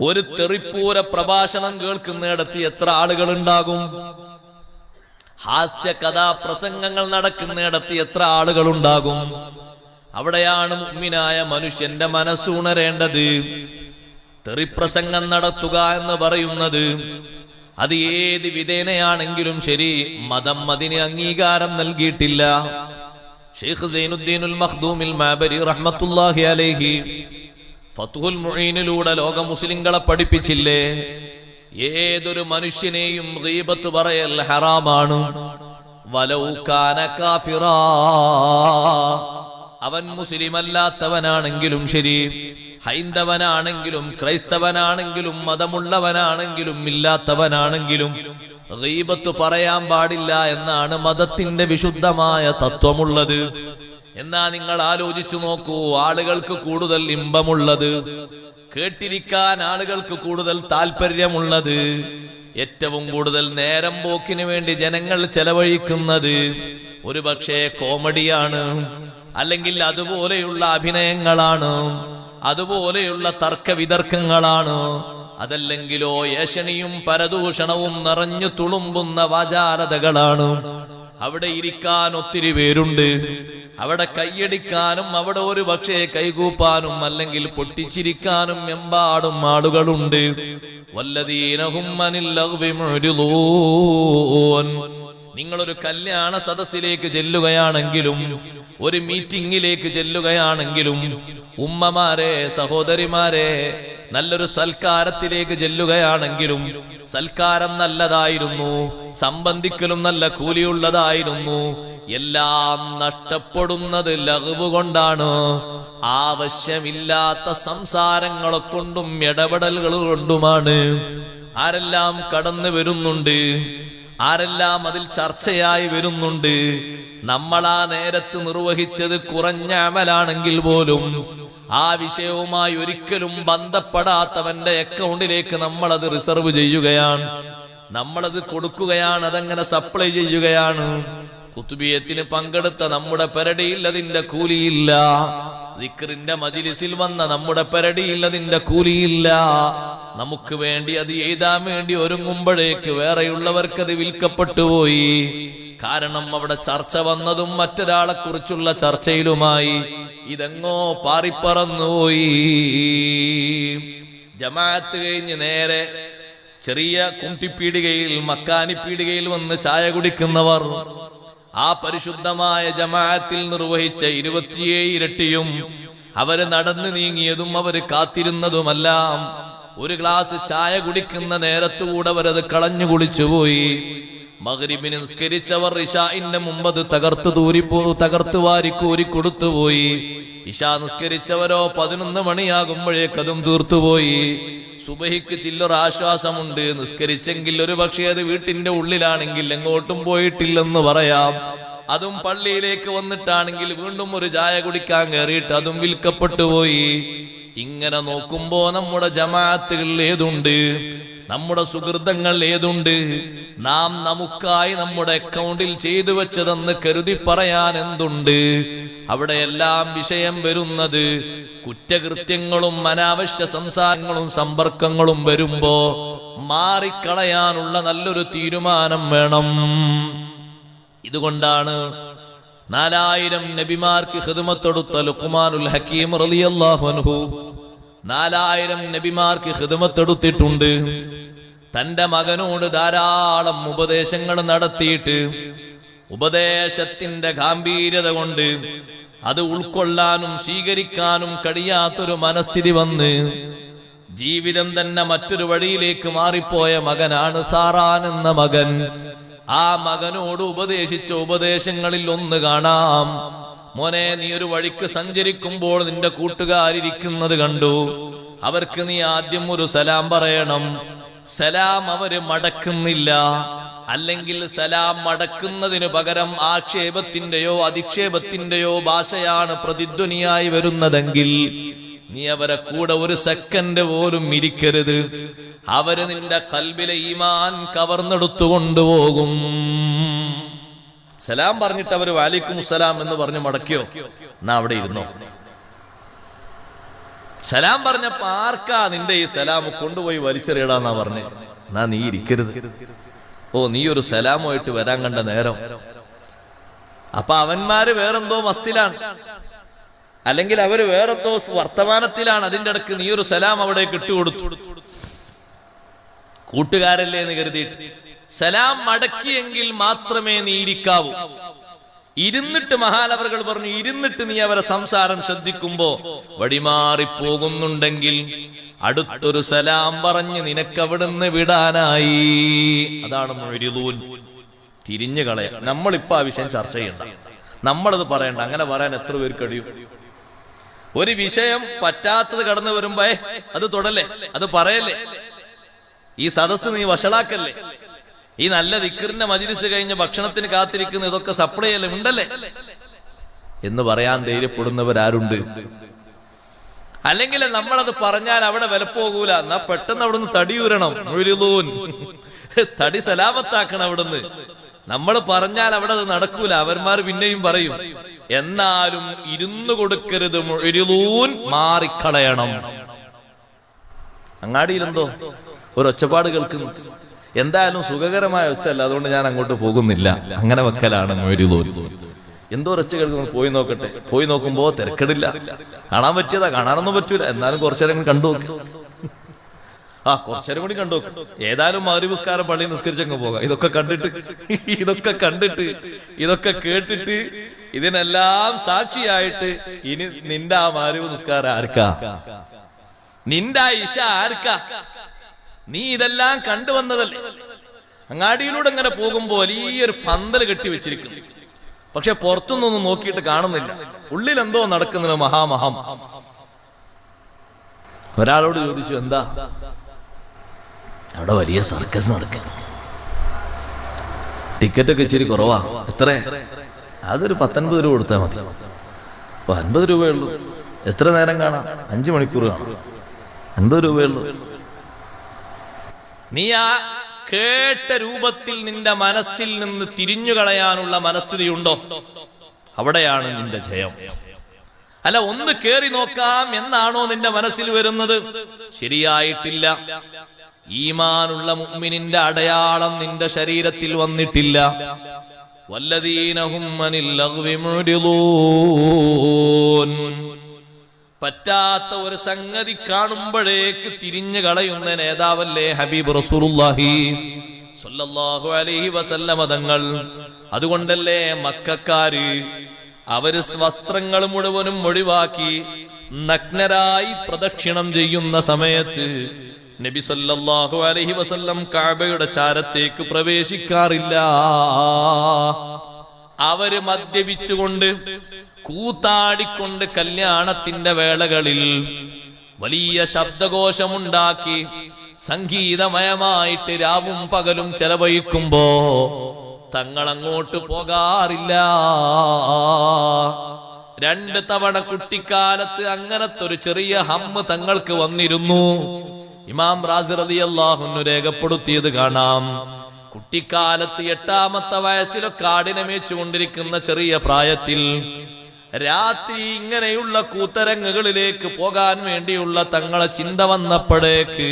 ഒരു തെറിപ്പൂര പ്രഭാഷണം കേൾക്കുന്നിടത്ത് എത്ര ആളുകൾ ഉണ്ടാകും? ഹാസ്യ കഥാപ്രസംഗങ്ങൾ നടക്കുന്നിടത്ത് എത്ര ആളുകൾ ഉണ്ടാകും? അവിടെയാണ് മുഅ്മിനായ മനുഷ്യന്റെ മനസ്സുണരേണ്ടത്. തെറിപ്രസംഗം നടത്തുക എന്ന് പറയുന്നത് അത് ഏത് വിധേനയാണെങ്കിലും ശരി, മതം അതിന് അംഗീകാരം നൽകിയിട്ടില്ല. ഷെയ്ഖ് സൈനുദ്ദീനുൽ മഖ്ദൂമിൽ മാബരി റഹ്മത്തുള്ളാഹി അലൈഹി ഫത്ഹുൽ മുഈനിലൂടെ ലോക മുസ്ലിങ്ങളെ പഠിപ്പിച്ചില്ലേ, ഏതൊരു മനുഷ്യനെയും ഗീബത്ത് പറയൽ ഹറാമാണ്. വലൗ കാന കാഫിറാ, അവൻ മുസ്ലിം അല്ലാത്തവനാണെങ്കിലും ശരി, ഹൈന്ദവനാണെങ്കിലും ക്രൈസ്തവനാണെങ്കിലും മതമുള്ളവനാണെങ്കിലും ഇല്ലാത്തവനാണെങ്കിലും ഗീബത്ത് പറയാൻ പാടില്ല എന്നാണ് മതത്തിന്റെ വിശുദ്ധമായ തത്വമുള്ളത്. എന്നാ നിങ്ങൾ ആലോചിച്ചു നോക്കൂ, ആളുകൾക്ക് കൂടുതൽ ഇമ്പമുള്ളത്, കേട്ടിരിക്കാൻ ആളുകൾക്ക് കൂടുതൽ താല്പര്യമുള്ളത്, ഏറ്റവും കൂടുതൽ നേരം പോക്കിന് വേണ്ടി ജനങ്ങൾ ചെലവഴിക്കുന്നത് ഒരു പക്ഷേ കോമഡിയാണ്, അല്ലെങ്കിൽ അതുപോലെയുള്ള അഭിനയങ്ങളാണ്, അതുപോലെയുള്ള തർക്കവിതർക്കങ്ങളാണ്, അതല്ലെങ്കിലോ ഏഷണിയും പരദൂഷണവും നിറഞ്ഞു തുളുമ്പുന്ന വാചാരതകളാണ്. അവിടെ ഇരിക്കാൻ ഒത്തിരി പേരുണ്ട്, അവിടെ കൈയടിക്കാനും അവിടെ ഒരു പക്ഷേ കൈകൂപ്പാനും അല്ലെങ്കിൽ പൊട്ടിച്ചിരിക്കാനും എമ്പാടും ആളുകളുണ്ട്. വല്ലദീനഹും അനിൽ ലഗ്വി മുഅ്രിദൂൻ. നിങ്ങളൊരു കല്യാണ സദസ്സിലേക്ക് ചെല്ലുകയാണെങ്കിലും ഒരു മീറ്റിംഗിലേക്ക് ചെല്ലുകയാണെങ്കിലും ഉമ്മമാരെ, സഹോദരിമാരെ, നല്ലൊരു സൽക്കാരത്തിലേക്ക് ചെല്ലുകയാണെങ്കിലും സൽക്കാരം നല്ലതായിരുന്നു, സംബന്ധിക്കലും നല്ല കൂലിയുള്ളതായിരുന്നു, എല്ലാം നഷ്ടപ്പെടുന്നത് ലഗ്വ് കൊണ്ടാണ്. ആവശ്യമില്ലാത്ത സംസാരങ്ങളെ കൊണ്ടും ഇടപെടലുകൾ കൊണ്ടുമാണ്. ആരെല്ലാം കടന്നു വരുന്നുണ്ട്, ആരെല്ലാം അതിൽ ചർച്ചയായി വരുന്നുണ്ട്. നമ്മളാ നേരത്ത് നിർവഹിച്ചത് കുറഞ്ഞ അമലാണെങ്കിൽ പോലും ആ വിഷയവുമായി ഒരിക്കലും ബന്ധപ്പെടാത്തവന്റെ അക്കൗണ്ടിലേക്ക് നമ്മളത് റിസർവ് ചെയ്യുകയാണ്, നമ്മളത് കൊടുക്കുകയാണ്, അതങ്ങനെ സപ്ലൈ ചെയ്യുകയാണ്. ഖുത്ബിയത്തിന് പങ്കെടുത്ത നമ്മുടെ പെരടിയിൽ അതിന്റെ കൂലിയില്ല, ദിക്റിന്റെ മജ്ലിസിൽ വന്ന നമ്മുടെ പെരടിയിൽ അതിന്റെ കൂലിയില്ല. നമുക്ക് വേണ്ടി അത് എഴുതാൻ വേണ്ടി ഒരുങ്ങുമ്പോഴേക്ക് വേറെയുള്ളവർക്ക് അത് വിൽക്കപ്പെട്ടുപോയി. കാരണം അവിടെ ചർച്ച വന്നതും മറ്റൊരാളെ കുറിച്ചുള്ള ചർച്ചയിലുമായി. ഇതെങ്ങോ പാറിപ്പറന്നുപോയി. ജമാഅത്ത് കഴിഞ്ഞ് നേരെ ചെറിയ കുണ്ടിപ്പീടികയിൽ, മക്കാനിപ്പീടികയിൽ വന്ന് ചായ കുടിക്കുന്നവർ ആ പരിശുദ്ധമായ ജമാഅത്തിൽ നിർവഹിച്ച 27 ഇരട്ടിയും അവര് നടന്നു നീങ്ങിയതും അവര് കാത്തിരുന്നതുമെല്ലാം ഒരു ഗ്ലാസ് ചായ കുടിക്കുന്ന നേരത്തുകൂടെ അവരത് കളഞ്ഞു കുടിച്ചുപോയി. മഗ്രിബിന് നിസ്കരിച്ചവർ ഇശാഇന്റെ മുമ്പ് അത് തകർത്തു വാരി കോരി കൊടുത്തുപോയി. ഇശാ നിസ്കരിച്ചവരോ 11 മണിയാകുമ്പോഴേക്കതും തീർത്തുപോയി. സുബഹിക്ക് ചില്ലൊരു ആശ്വാസമുണ്ട്, നിസ്കരിച്ചെങ്കിൽ ഒരു പക്ഷേ അത് വീട്ടിന്റെ ഉള്ളിലാണെങ്കിൽ എങ്ങോട്ടും പോയിട്ടില്ലെന്ന് പറയാം. അതും പള്ളിയിലേക്ക് വന്നിട്ടാണെങ്കിൽ വീണ്ടും ഒരു ചായ കുടിക്കാൻ കയറിയിട്ട് അതും വിൽക്കപ്പെട്ടുപോയി. ഇങ്ങനെ നോക്കുമ്പോ നമ്മുടെ ജമാഅത്തുകൾ ഏതുണ്ട്, നമ്മുടെ സുഹൃതങ്ങൾ ഏതുണ്ട്, നാം നമുക്കായി നമ്മുടെ അക്കൗണ്ടിൽ ചെയ്തു വെച്ചതെന്ന് കരുതി പറയാൻ എന്തുണ്ട്? അവിടെയെല്ലാം വിഷയം വരുന്നത് കുറ്റകൃത്യങ്ങളും അനാവശ്യ സംസാരങ്ങളും സമ്പർക്കങ്ങളും വരുമ്പോ മാറിക്കളയാനുള്ള നല്ലൊരു തീരുമാനം വേണം. ഇതുകൊണ്ടാണ് 4000 നബിമാർക്ക് ഖിദ്മത്തൊടുത്ത ലുഖ്മാനുൽ ഹക്കീം റളിയല്ലാഹു അൻഹു 4000 നബിമാർക്ക് ഖിദ്മത്തൊടുത്തിട്ടുണ്ട്. തന്റെ മകനോട് ധാരാളം ഉപദേശങ്ങൾ നടത്തിയിട്ട് ഉപദേശത്തിന്റെ ഗാംഭീര്യത കൊണ്ട് അത് ഉൾക്കൊള്ളാനും സ്വീകരിക്കാനും കഴിയാത്തൊരു മനസ്ഥിതി വന്ന് ജീവിതം തന്നെ മറ്റൊരു വഴിയിലേക്ക് മാറിപ്പോയ മകനാണ് സാറാൻ എന്ന മകൻ. ആ മകനോട് ഉപദേശിച്ച ഉപദേശങ്ങളിൽ ഒന്ന് കാണാം. മോനെ, നീ ഒരു വഴിക്ക് സഞ്ചരിക്കുമ്പോൾ നിന്റെ കൂട്ടുകാരിരിക്കുന്നത് കണ്ടു, അവർക്ക് നീ ആദ്യം ഒരു സലാം പറയണം. സലാം അവര് മടക്കുന്നില്ല, അല്ലെങ്കിൽ സലാം മടക്കുന്നതിന് പകരം ആക്ഷേപത്തിന്റെയോ അധിക്ഷേപത്തിന്റെയോ ഭാഷയാണ് പ്രതിധ്വനിയായി വരുന്നതെങ്കിൽ നീ അവരെ കൂടെ ഒരു സെക്കൻഡ് പോലും ഇരിക്കരുത്. അവര് നിന്റെ ഖൽബിലെ ഈമാൻ കവർന്നെടുത്തു കൊണ്ടുപോകും. സലാം പറഞ്ഞിട്ട് അവര് വാലിക്കും സലാം എന്ന് പറഞ്ഞ് മടക്കിയോ, എന്നാ അവിടെ ഇരുന്നോ. സലാം പറഞ്ഞപ്പോ ആർക്കാ നിന്റെ ഈ സലാം കൊണ്ടുപോയി വലിച്ചെറിയടാന്നാ പറഞ്ഞേ. എന്നാ നീ ഇരിക്കരുത്. ഓ, നീ ഒരു സലാമുമായിട്ട് വരാൻ കണ്ട നേരം. അപ്പൊ അവന്മാര് വേറെന്തോ മസ്തിലാണ്, അല്ലെങ്കിൽ അവര് വേറെന്തോ വർത്തമാനത്തിലാണ്. അതിന്റെ ഇടക്ക് നീ ഒരു സലാം അവിടെ ഇട്ടുകൊടുത്തു. കൂട്ടുകാരല്ലേ എന്ന് കരുതിയിട്ട് സലാം മടക്കിയെങ്കിൽ മാത്രമേ നീ ഇരിക്കാവൂ. ഇരുന്നിട്ട് മഹാനവറുകൾ പറഞ്ഞു, ഇരുന്നിട്ട് നീ അവരെ സംസാരം ശ്രദ്ധിക്കുമ്പോ വഴിമാറിപ്പോകുന്നുണ്ടെങ്കിൽ അടുത്തൊരു സലാം പറഞ്ഞ് നിനക്കവിടുന്ന് വിടാനായി. അതാണ് മുഅ്രിദൂൻ, തിരിഞ്ഞു കളയ. നമ്മളിപ്പോ ആ വിഷയം ചർച്ച ചെയ്യണ്ട, നമ്മളത് പറയണ്ട. അങ്ങനെ പറയാൻ എത്ര പേർക്ക് കഴിയും? ഒരു വിഷയം പറ്റാത്തത് കടന്നു വരുമ്പോ അത് തൊടല്ലേ, അത് പറയല്ലേ, ഈ സദസ് നീ വഷളാക്കല്ലേ, ഈ നല്ല ദിക്റിന്റെ മജ്‌ലിസ് കഴിഞ്ഞ് ഭക്ഷണത്തിന് കാത്തിരിക്കുന്ന ഇതൊക്കെ സപ്ലൈ അല്ലേ, ഉണ്ടല്ലേ എന്ന് പറയാൻ ധൈര്യപ്പെടുന്നവരാരുണ്ട്? അല്ലെങ്കിൽ നമ്മളത് പറഞ്ഞാൽ അവിടെ വിലപ്പോകൂല, എന്നാ പെട്ടെന്ന് അവിടുന്ന് തടിയൂരണം. മുഅ്രിദൂൻ, തടി സലാമത്താക്കണം അവിടുന്ന്. നമ്മൾ പറഞ്ഞാൽ അവിടെ അത് നടക്കൂല, അവന്മാർ പിന്നെയും പറയും. എന്നാലും ഇരുന്നു കൊടുക്കരുത് മുഅ്രിദൂൻ, മാറിക്കളയണം. അങ്ങാടിയിലെന്തോ ഒരു ഒച്ചപ്പാട് കേൾക്കുന്നു. എന്തായാലും സുഖകരമായ ഒച്ചല്ല, അതുകൊണ്ട് ഞാൻ അങ്ങോട്ട് പോകുന്നില്ല. അങ്ങനെ വെക്കലാണ് മുഅ്രിദൂൻ. എന്തോ ഒച്ച കേൾക്കുന്നു, പോയി നോക്കട്ടെ. പോയി നോക്കുമ്പോ തിരക്കിടില്ല, കാണാൻ പറ്റിയതാ, കാണാനൊന്നും പറ്റൂല. എന്നാലും കുറച്ചേരം കണ്ടു നോക്ക്. കുറച്ചേരം കൂടി കണ്ടു നോക്ക്. ഏതായാലും മഗ്‌രിബ് നിസ്കാരം പള്ളി നിസ്കരിച്ചങ്ങ് പോകാം. ഇതൊക്കെ കണ്ടിട്ട് ഇതൊക്കെ കേട്ടിട്ട് ഇതിനെല്ലാം സാക്ഷിയായിട്ട് ഇനി നിന്റെ ആ മഗ്‌രിബ് നിസ്കാരം ആർക്കാ? നിന്റെ ആ ഇശ ആർക്കാ? നീ ഇതെല്ലാം കണ്ടുവന്നതല്ലേ? അങ്ങാടിയിലൂടെ ഇങ്ങനെ പോകുമ്പോ വലിയൊരു പന്തൽ കെട്ടി വെച്ചിരിക്കുന്നു. പക്ഷെ പുറത്തുനിന്നൊന്നും നോക്കിയിട്ട് കാണുന്നില്ല, ഉള്ളിൽ എന്തോ നടക്കുന്നത് മഹാമഹം. ഒരാളോട് ചോദിച്ചു, എന്താ? അവിടെ വലിയ സർക്കസ് നടക്കുന്നു, ടിക്കറ്റൊക്കെ ഇച്ചിരി കുറവാ. എത്ര? അതൊരു 19 രൂപ കൊടുത്താൽ മതി. അപ്പൊ 50 രൂപയുള്ളൂ. എത്ര നേരം കാണാം? 5 മണിക്കൂർ കാണാം. 50 രൂപയുള്ളൂ. നീ ആ കേട്ട രൂപത്തിൽ നിന്റെ മനസ്സിൽ നിന്ന് തിരിഞ്ഞു കളയാനുള്ള മനസ്ഥിതി ഉണ്ടോ? അവിടെയാണ് നിന്റെ ജയം. അല്ല, ഒന്ന് കേറി നോക്കാം എന്നാണോ നിന്റെ മനസ്സിൽ വരുന്നത്? ശരിയായിട്ടില്ല. ഈമാനുള്ള മുഅ്മിനിന്റെ അടയാളം നിന്റെ ശരീരത്തിൽ വന്നിട്ടില്ല. വല്ലദീനഹും അനിൽ ലഗ്വി മുഅ്രിദൂൻ. പറ്റാത്ത ഒരു സംഗതി കാണുമ്പോഴേക്ക് തിരിഞ്ഞു കളയുന്ന നേതാവല്ലേ ഹബീബ് റസൂലുള്ളാഹി സ്വല്ലല്ലാഹു അലൈഹി വസല്ലമ തങ്ങൾ. അതുകൊണ്ടല്ലേ മക്കക്കാര് അവര് വസ്ത്രങ്ങൾ മുഴുവനും ഒഴിവാക്കി നഗ്നരായി പ്രദക്ഷിണം ചെയ്യുന്ന സമയത്ത് നബി സല്ലല്ലാഹു അലൈഹി വസല്ലം കഅബയുടെ ചാരത്തേക്ക് പ്രവേശിക്കാറില്ല. അവര് മദ്യപിച്ചുകൊണ്ട് കൂത്താടിക്കൊണ്ട് കല്യാണത്തിന്റെ വേളകളിൽ വലിയ ശബ്ദഘോഷമുണ്ടാക്കി സംഗീതമയമായിട്ട് രാവും പകലും ചെലവഴിക്കുമ്പോ തങ്ങൾ അങ്ങോട്ട് പോകാറില്ല. 2 തവണ കുട്ടിക്കാലത്ത് അങ്ങനത്തെ ഒരു ചെറിയ ഹമ്മ് തങ്ങൾക്ക് വന്നിരുന്നു. ഇമാം റാസി റളിയല്ലാഹു അൻഹു രേഖപ്പെടുത്തിയത് കാണാം. കുട്ടിക്കാലത്ത് 8ാമത്തെ വയസ്സിലൊക്കെ ആടിനെ മേച്ചുകൊണ്ടിരിക്കുന്ന ചെറിയ പ്രായത്തിൽ രാത്രി ഇങ്ങനെയുള്ള കൂത്തരങ്ങുകളിലേക്ക് പോകാൻ വേണ്ടിയുള്ള തങ്ങളെ ചിന്ത വന്നപ്പോഴേക്ക്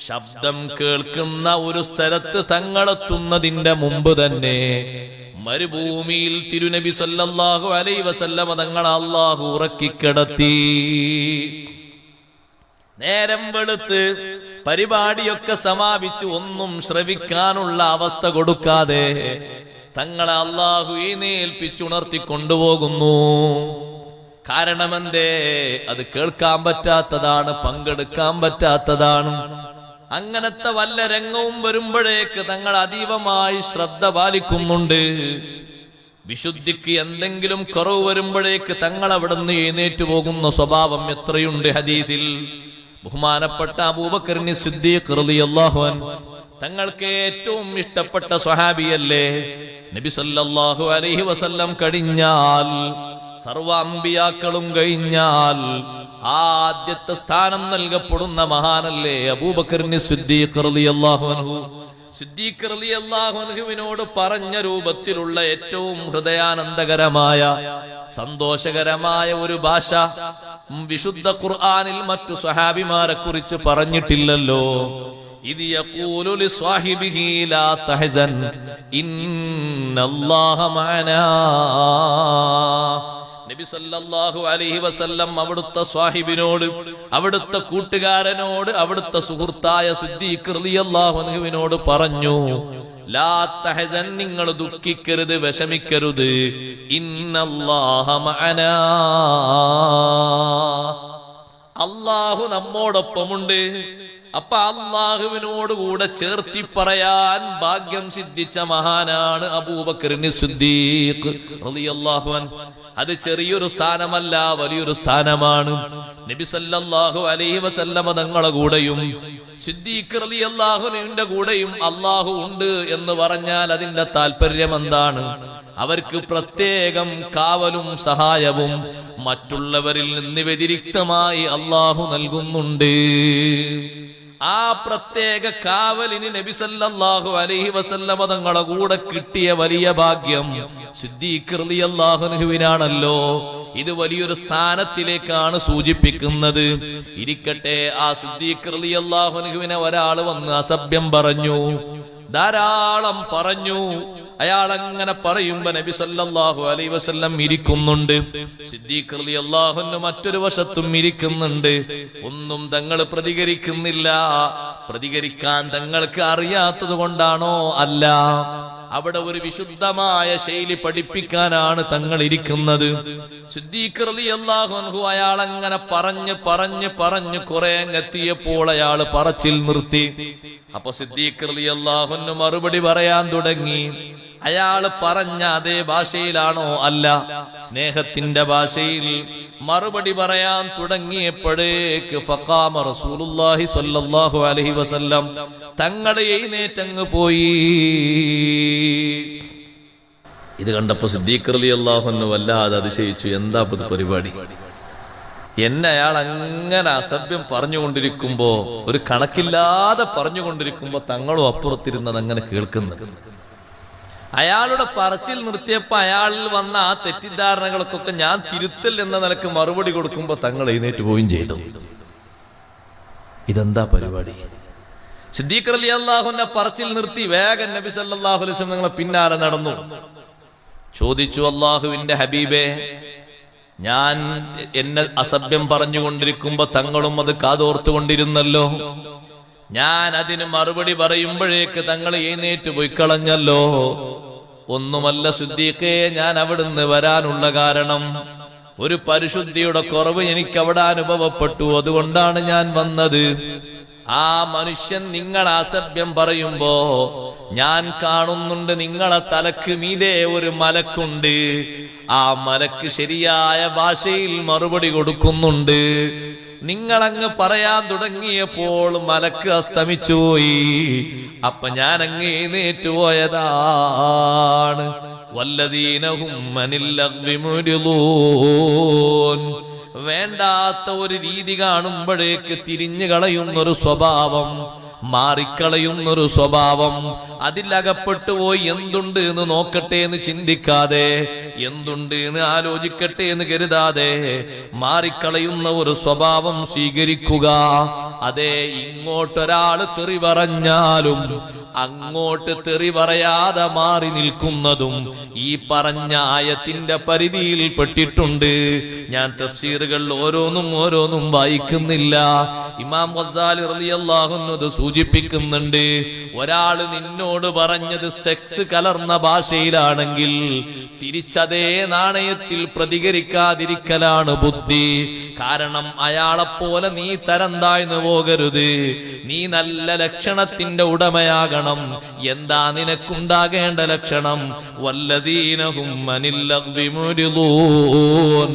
ശബ്ദം കേൾക്കുന്ന ഒരു സ്ഥലത്ത് തങ്ങളെത്തുന്നതിന്റെ മുമ്പ് തന്നെ മരുഭൂമിയിൽ തിരുനബി സല്ലല്ലാഹു അലൈഹി വസല്ലമ തങ്ങളെ അല്ലാഹു ഉറക്കിക്കിടത്തി. നേരം വെളുത്ത് പരിപാടിയൊക്കെ സമാപിച്ചു ഒന്നും ശ്രവിക്കാനുള്ള അവസ്ഥ കൊടുക്കാതെ തങ്ങളെ അല്ലാഹു എഴുന്നേൽപ്പിച്ചുണർത്തി കൊണ്ടുപോകുന്നു. കാരണമെന്തേ? അത് കേൾക്കാൻ പറ്റാത്തതാണ്, പങ്കെടുക്കാൻ പറ്റാത്തതാണ്. അങ്ങനത്തെ വല്ല രംഗവും വരുമ്പോഴേക്ക് തങ്ങൾ അതീവമായി ശ്രദ്ധ പാലിക്കുന്നുണ്ട്. വിശുദ്ധിക്ക് എന്തെങ്കിലും കുറവ് വരുമ്പോഴേക്ക് തങ്ങൾ അവിടുന്ന് എഴുന്നേറ്റ് പോകുന്ന സ്വഭാവം എത്രയുണ്ട് ഹദീസിൽ. ബഹുമാനപ്പെട്ട അബൂബക്കറിന് സിദ്ദീഖ് റളിയല്ലാഹു അൻഹു തങ്ങൾക്ക് ഏറ്റവും ഇഷ്ടപ്പെട്ട സ്വഹാബിയല്ലേ? നബി സല്ലല്ലാഹു അലൈഹി വസല്ലം കഴിഞ്ഞാൽ, സർവ അമ്പിയാക്കളും കഴിഞ്ഞാൽ ആദ്യത്തെ സ്ഥാനം നൽകപ്പെടുന്ന മഹാനല്ലേ അബൂബക്കറിന് സിദ്ദീഖ് റളിയല്ലാഹു അൻഹു. സിദ്ദീഖ് റളിയല്ലാഹു അൻഹുവിനോട് പറഞ്ഞ രൂപത്തിലുള്ള ഏറ്റവും ഹൃദയാനന്ദകരമായ സന്തോഷകരമായ ഒരു ഭാഷ വിശുദ്ധ ഖുർആനിൽ മറ്റു സ്വഹാബിമാരെ കുറിച്ച് പറഞ്ഞിട്ടില്ലല്ലോ? ഇദ് യഖൂലു ലിസ്വാഹിബിഹി ലാ തഹ്സൻ ഇന്നല്ലാഹ മഅനാ. നബി സല്ലല്ലാഹു അലൈഹി വസല്ലം അവിടുത്തെ സ്വാഹിബിനോട്, അവിടുത്തെ കൂട്ടുകാരനോട്, അവിടുത്തെ സുഹൃത്തായ സിദ്ദീഖ് റളിയല്ലാഹു അൻഹുവിനോട് പറഞ്ഞു, ലാ തഹ്സൻ, നിങ്ങൾ ദുഃഖിക്കരുത്, വിഷമിക്കരുത്, ഇന്നല്ലാഹ മഅനാ, അല്ലാഹു നമ്മോടൊപ്പമുണ്ട്. അപ്പൊ അല്ലാഹുവിനോട് കൂടെ ചേർത്തി പറയാൻ ഭാഗ്യം സിദ്ധിച്ച മഹാനാണ് അബൂബക്കർ സിദ്ദീഖ് റളിയല്ലാഹു അൻഹു. അത് ചെറിയൊരു സ്ഥാനമല്ല, വലിയൊരു സ്ഥാനമാണ്. നബി സല്ലല്ലാഹു അലൈഹി വസല്ലമ തങ്ങളുടെ കൂടെയും സിദ്ദീഖ് റളിയല്ലാഹു അൻഹുവിന്റെ കൂടെയും അല്ലാഹു ഉണ്ട് എന്ന് പറഞ്ഞാൽ അതിന്റെ താല്പര്യം എന്താണ്? അവർക്ക് പ്രത്യേകം കാവലും സഹായവും മറ്റുള്ളവരിൽ നിന്ന് വ്യതിരിക്തമായി അല്ലാഹു നൽകുന്നുണ്ട്. ആ പ്രത്യേക കാവലിന് നബി സല്ലല്ലാഹു അലൈഹി വസല്ലമ തങ്ങളുടെ കൂടെ കിട്ടിയ വലിയ ഭാഗ്യം സിദ്ദീഖ് റളിയല്ലാഹു അൻഹുവിനാണല്ലോ. ഇത് വലിയൊരു സ്ഥാനത്തിലേക്കാണ് സൂചിപ്പിക്കുന്നത്. ഇരിക്കട്ടെ, ആ സിദ്ദീഖ് റളിയല്ലാഹു അൻഹുവിനെ ഒരാൾ വന്ന് അസഭ്യം പറഞ്ഞു, ധാരാളം പറഞ്ഞു. അയാൾ അങ്ങനെ പറയുമ്പോ നബി സല്ലല്ലാഹു അലൈഹി വസല്ലം ഇരിക്കുന്നുണ്ട്, സിദ്ദീഖ് റളിയല്ലാഹു അൻഹു മറ്റൊരു വശത്തും ഇരിക്കുന്നുണ്ട്. ഒന്നും തങ്ങൾ പ്രതികരിക്കുന്നില്ല. പ്രതികരിക്കാൻ തങ്ങൾക്ക് അറിയാത്തത് കൊണ്ടാണോ? അല്ല, അവിടെ ഒരു വിശുദ്ധമായ ശൈലി പഠിപ്പിക്കാനാണ് തങ്ങൾ ഇരിക്കുന്നത്. സിദ്ദീഖ് റളിയല്ലാഹു അൻഹു അയാൾ അങ്ങനെ പറഞ്ഞ് കുറെ എത്തിയപ്പോൾ അയാൾ പറച്ചിൽ നിർത്തി. അപ്പൊ സിദ്ദീഖ് റളിയല്ലാഹു അൻഹു മറുപടി പറയാൻ തുടങ്ങി. അയാൾ പറഞ്ഞ അതേ ഭാഷയിലാണോ? അല്ല, സ്നേഹത്തിന്റെ ഭാഷയിൽ മറുപടി പറയാൻ തുടങ്ങിയപ്പോഴേക്ക് ഫഖാമ റസൂലുള്ളാഹി സ്വല്ലല്ലാഹു അലൈഹി വസല്ലം തങ്ങൾ എഴുന്നേറ്റങ്ങ് പോയി. ഇത് കണ്ടപ്പോ സിദ്ദീഖ് റളിയല്ലാഹു അൻഹു വല്ലാതെ അതിശയിച്ചു. എന്താ പരിപാടി? എന്നെ അയാൾ അങ്ങനെ അസഭ്യം പറഞ്ഞുകൊണ്ടിരിക്കുമ്പോ, ഒരു കണക്കില്ലാതെ പറഞ്ഞുകൊണ്ടിരിക്കുമ്പോ തങ്ങളും അപ്പുറത്തിരുന്നത് അങ്ങനെ കേൾക്കുന്നത്. അയാളുടെ പറച്ചിൽ നിർത്തിയപ്പോ അയാളിൽ വന്ന ആ തെറ്റിദ്ധാരണകൾക്കൊക്കെ ഞാൻ തിരുത്തൽ എന്ന നിലക്ക് മറുപടി കൊടുക്കുമ്പോ തങ്ങൾ എഴുന്നേറ്റ് പോവുകയും ചെയ്തു. ഇതെന്താ പരിപാടി? സിദ്ദീഖ് റളിയല്ലാഹു അൻഹു പറച്ചിൽ നിർത്തി വേഗം നബി സല്ലല്ലാഹു അലൈഹി വസല്ലം നിങ്ങളെ പിന്നാലെ നടന്നു. ചോദിച്ചു, അല്ലാഹുവിന്റെ ഹബീബേ, ഞാൻ എന്നെ അസഭ്യം പറഞ്ഞുകൊണ്ടിരിക്കുമ്പോ തങ്ങളും അത് കാതോർത്തുകൊണ്ടിരുന്നല്ലോ. ഞാൻ അതിന് മറുപടി പറയുമ്പോഴേക്ക് തങ്ങൾ എഴുന്നേറ്റ് പോയി കളഞ്ഞല്ലോ. ഒന്നുമല്ല സിദ്ദീഖേ, ഞാൻ അവിടുന്ന് വരാനുള്ള കാരണം ഒരു പരിശുദ്ധിയുടെ കുറവ് എനിക്ക് അവിടെ അനുഭവപ്പെട്ടു. അതുകൊണ്ടാണ് ഞാൻ വന്നത്. ആ മനുഷ്യൻ നിങ്ങൾ അസഭ്യം പറയുമ്പോ ഞാൻ കാണുന്നുണ്ട് നിങ്ങളെ തലക്ക് മീതെ ഒരു മലക്കുണ്ട്. ആ മലക്ക് ശരിയായ ഭാഷയിൽ മറുപടി കൊടുക്കുന്നുണ്ട്. നിങ്ങളങ്ങ് പറയാൻ തുടങ്ങിയപ്പോൾ മലക്ക് അസ്തമിച്ചുപോയി. അപ്പൊ ഞാൻ അങ്ങ് എഴുന്നേറ്റ് പോയതാണ്. വല്ലദീനഹും അനിൽ ലഗ്വി മുരിളൂൻ. വേണ്ടാത്ത ഒരു രീതി കാണുമ്പോഴേക്ക് തിരിഞ്ഞു കളയുന്നൊരു സ്വഭാവം, മാറിക്കളയുന്നൊരു സ്വഭാവം, അതിലകപ്പെട്ടു പോയി എന്തുണ്ട് എന്ന് നോക്കട്ടെ എന്ന് ചിന്തിക്കാതെ, എന്തുണ്ട് എന്ന് ആലോചിക്കട്ടെ എന്ന് കരുതാതെ മാറിക്കളയുന്ന ഒരു സ്വഭാവം സ്വീകരിക്കുക. അതെ, ഇങ്ങോട്ടൊരാള് തെറി പറഞ്ഞാലും അങ്ങോട്ട് തെറി പറയാതെ മാറി നിൽക്കുന്നതും ഈ പറഞ്ഞ ആയത്തിന്റെ പരിധിയിൽ പെട്ടിട്ടുണ്ട്. ഞാൻ തഫ്സീറുകൾ ഓരോന്നും വായിക്കുന്നില്ല. ഇമാം ഗസാലി റളിയല്ലാഹു അൻഹു സൂചിപ്പിക്കുന്നുണ്ട്, ഒരാള് നിന്നോട് പറഞ്ഞത് സെക്സ് കലർന്ന ഭാഷയിലാണെങ്കിൽ തിരിച്ചതേ നാണയത്തിൽ പ്രതികരിക്കാതിരിക്കലാണ് ബുദ്ധി. കാരണം അയാളെപ്പോലെ നീ തരം താഴ്ന്നു പോകരുത്. നീ നല്ല ലക്ഷണത്തിന്റെ ഉടമയാകണം. എന്താ നിനക്കുണ്ടാകേണ്ട ലക്ഷണം? വല്ലദീനഹും അനിൽ ലഗ്വി മുരിളൂൻ.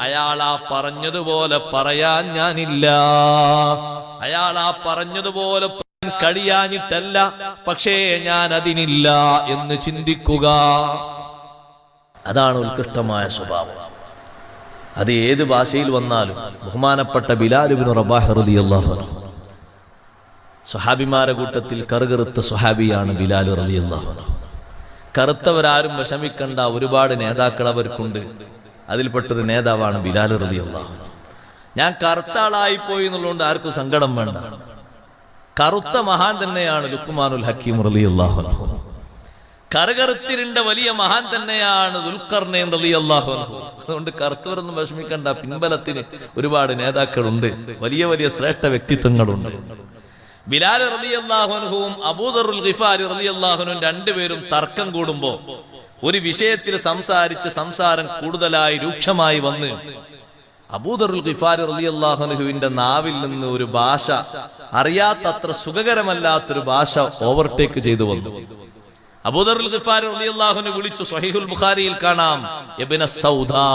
അയാളാ പറഞ്ഞതുപോലെ പറയാൻ ഞാനില്ല. അയാളാ പറഞ്ഞതുപോലെ കഴിയാഞ്ഞിട്ടല്ല, പക്ഷേ ഞാൻ അതിനില്ല എന്ന് ചിന്തിക്കുക. അതാണ് ഉത്കൃഷ്ടമായ സ്വഭാവം. അത് ഏത് ഭാഷയിൽ വന്നാലും. ബഹുമാനപ്പെട്ട ബിലാൽ ഇബ്നു റബാഹ് റളിയല്ലാഹു അൻഹു സ്വഹാബിമാരെ കൂട്ടത്തിൽ കറുകറുത്ത സ്വഹാബിയാണ് ബിലാൽ റളിയല്ലാഹു അൻഹു. കറുത്തവരാരും വിഷമിക്കണ്ട, ഒരുപാട് നേതാക്കൾ അവർക്കുണ്ട്. അതിൽപ്പെട്ടൊരു നേതാവാണ് ബിലാൽ റളിയല്ലാഹു അൻഹു. ഞാൻ കറുത്താളായി പോയി എന്നുള്ളതുകൊണ്ട് ആർക്കും സങ്കടം വേണ്ട. കറുത്ത മഹാൻ തന്നെയാണ് ലുക്മാനുൽ ഹക്കീം റളിയല്ലാഹു അൻഹു. കറുകറുത്തിരുണ്ട വലിയ മഹാൻ തന്നെയാണ് ദുൽഖർനൈൻ റളിയല്ലാഹു അൻഹു. അതുകൊണ്ട് കറുത്തവരൊന്നും വിഷമിക്കണ്ട, പിൻബലത്തിന് ഒരുപാട് നേതാക്കളുണ്ട്, വലിയ വലിയ ശ്രേഷ്ഠ വ്യക്തിത്വങ്ങളുണ്ട്. ബിലാൽ റളിയല്ലാഹു അൻഹുവും അബൂദറുൽ ഗിഫാരി റളിയല്ലാഹു അൻഹുവും രണ്ടുപേരും തർക്കം കൂടുമ്പോ ഒരു വിഷയത്തിൽ സംസാരിച്ച് സംസാരം കൂടുതലായി രൂക്ഷമായി വന്ന് അബൂദറുൽ ഗിഫാരി റളിയല്ലാഹു അൻഹുവിന്റെ നാവിൽ നിന്ന് ഒരു ഭാഷ, അറിയാത്തത്ര സുഖകരമല്ലാത്തൊരു ഭാഷ ഓവർടേക്ക് ചെയ്തു വന്നു. അബൂദറുൽ ഗിഫാരി റളിയല്ലാഹു അൻഹു വിളിച്ചു. സ്വഹീഹുൽ ബുഖാരിയിൽ കാണാം, ഇബ്ന സൗദാ,